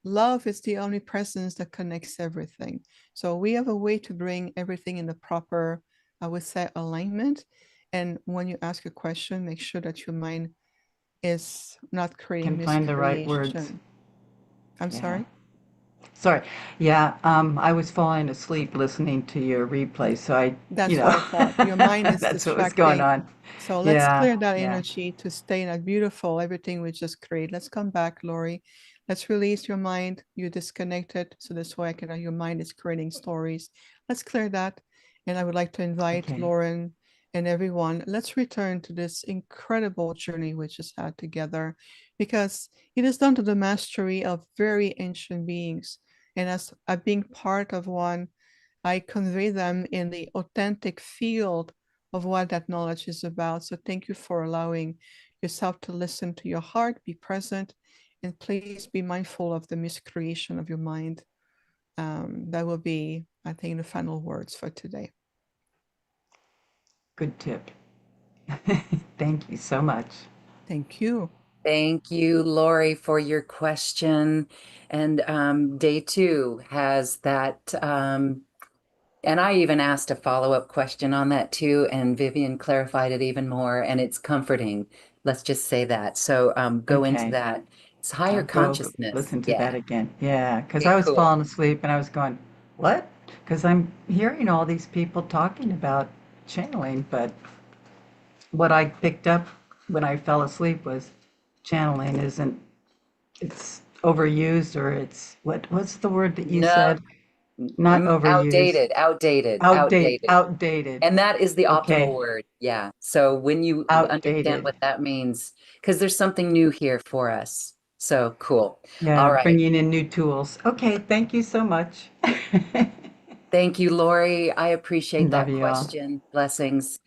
[SPEAKER 2] Love is the only presence that connects everything. So we have a way to bring everything in the proper, I would say, alignment. And when you ask a question, make sure that your mind is not creating
[SPEAKER 4] Can find the right words.
[SPEAKER 2] miscreation. I'm
[SPEAKER 4] Yeah.
[SPEAKER 2] sorry.
[SPEAKER 4] Sorry. Yeah, I was falling asleep listening to your replay, so
[SPEAKER 2] That's what I thought. Your mind is
[SPEAKER 4] that's what was going
[SPEAKER 2] distracting.
[SPEAKER 4] on.
[SPEAKER 2] So let's
[SPEAKER 4] Yeah,
[SPEAKER 2] clear that
[SPEAKER 4] yeah.
[SPEAKER 2] energy to stay in that beautiful everything we just created. Let's come back, Lori. Let's release your mind. You're disconnected. So this way I can your mind is creating stories. Let's clear that. And I would like to invite
[SPEAKER 4] Okay.
[SPEAKER 2] Lauren and everyone. Let's return to this incredible journey we just had together because it is done to the mastery of very ancient beings. And as being part of one, I convey them in the authentic field of what that knowledge is about. So thank you for allowing yourself to listen to your heart, be present, and please be mindful of the miscreation of your mind. That will be, I think, the final words for today.
[SPEAKER 4] Good tip. Thank you so much.
[SPEAKER 2] Thank you.
[SPEAKER 1] Thank you, Lori, for your question. And day two has that. And I even asked a follow-up question on that too, and Vivian clarified it even more, and it's comforting. Let's just say that. So go into
[SPEAKER 4] Okay.
[SPEAKER 1] that. It's higher
[SPEAKER 4] I'll go
[SPEAKER 1] consciousness.
[SPEAKER 4] listen to that
[SPEAKER 1] Yeah.
[SPEAKER 4] again. Yeah, because
[SPEAKER 1] Okay,
[SPEAKER 4] I was
[SPEAKER 1] cool.
[SPEAKER 4] falling asleep and I was going, what? Because I'm hearing all these people talking about channeling, but what I picked up when I fell asleep was channeling isn't, it's overused, or it's, what's the word that you
[SPEAKER 1] No,
[SPEAKER 4] said? Not overused.
[SPEAKER 1] outdated, outdated,
[SPEAKER 4] Outdated,
[SPEAKER 1] outdated.
[SPEAKER 4] outdated.
[SPEAKER 1] And that is the optimal
[SPEAKER 4] Okay,
[SPEAKER 1] word. Yeah. So when you understand
[SPEAKER 4] outdated.
[SPEAKER 1] what that means, because there's something new here for us. So cool.
[SPEAKER 4] Yeah,
[SPEAKER 1] All right.
[SPEAKER 4] bringing in new tools. Okay, thank you so much.
[SPEAKER 1] Thank you, Lori. I appreciate
[SPEAKER 4] Love
[SPEAKER 1] that
[SPEAKER 4] you all.
[SPEAKER 1] question. Blessings.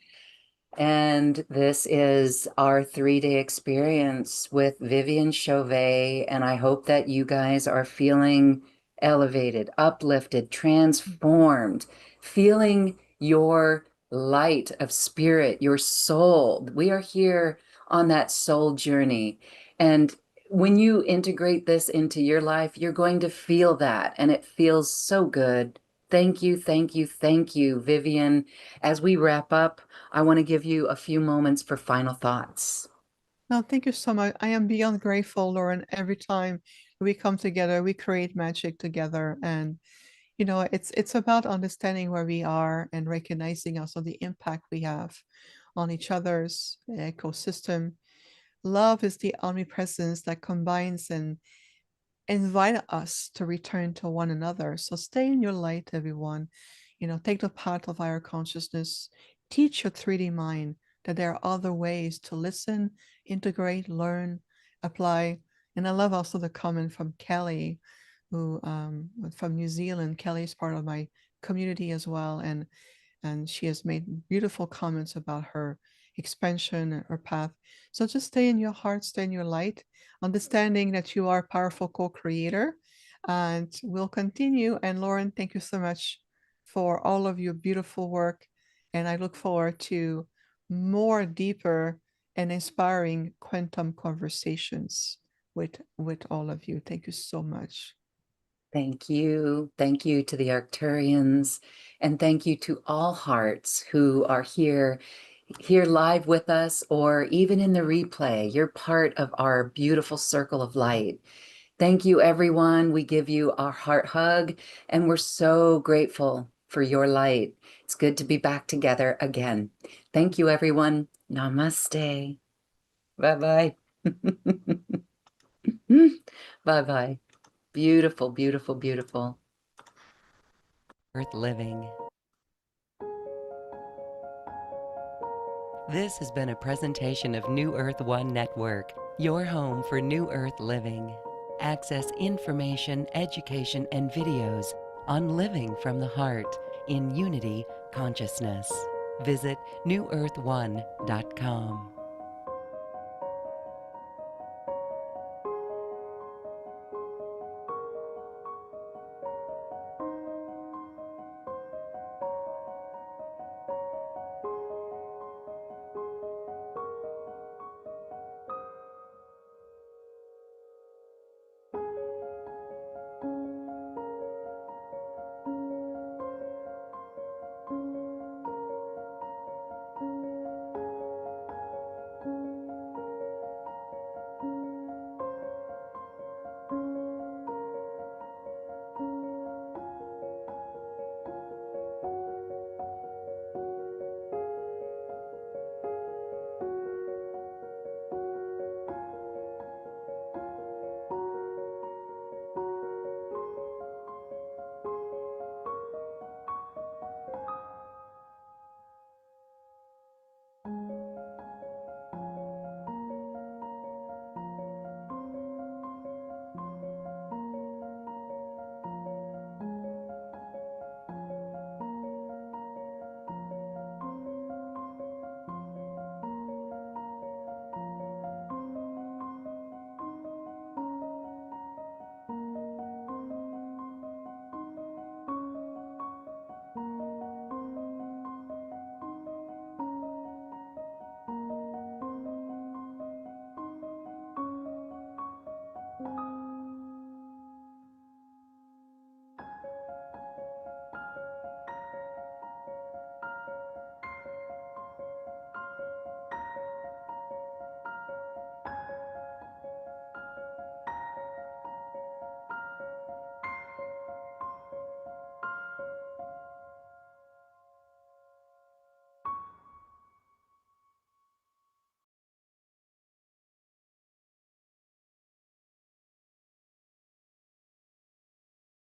[SPEAKER 1] And this is our 3-day experience with Viviane Chauvet. And I hope that you guys are feeling elevated, uplifted, transformed, feeling your light of spirit, your soul. We are here on that soul journey. And when you integrate this into your life, you're going to feel that. And it feels so good. Thank you, thank you, thank you, Viviane. As we wrap up, I want to give you a few moments for final thoughts.
[SPEAKER 2] No, thank you so much. I am beyond grateful, Lauren. Every time we come together, we create magic together. And it's about understanding where we are and recognizing also the impact we have on each other's ecosystem. Love is the omnipresence that combines and invite us to return to one another. So stay in your light, everyone. Take the path of higher consciousness. Teach your 3D mind that there are other ways to listen, integrate, learn, apply. And I love also the comment from Kelly, who from New Zealand. Kelly is part of my community as well, and she has made beautiful comments about her expansion and her path. So just stay in your heart, stay in your light, understanding that you are a powerful co-creator. And we'll continue. And Lauren, thank you so much for all of your beautiful work. And I look forward to more deeper and inspiring quantum conversations with all of you. Thank you so much.
[SPEAKER 1] Thank you. Thank you to the Arcturians. And thank you to all hearts who are here live with us, or even in the replay. You're part of our beautiful circle of light. Thank you, everyone. We give you our heart hug, and we're so grateful for your light. It's good to be back together again. Thank you, everyone. Namaste. Bye-bye. Bye-bye. Beautiful, beautiful, beautiful. Earth Living. This has been a presentation of New Earth One Network, your home for New Earth Living. Access information, education, and videos on living from the heart in unity consciousness. Visit newearth1.com.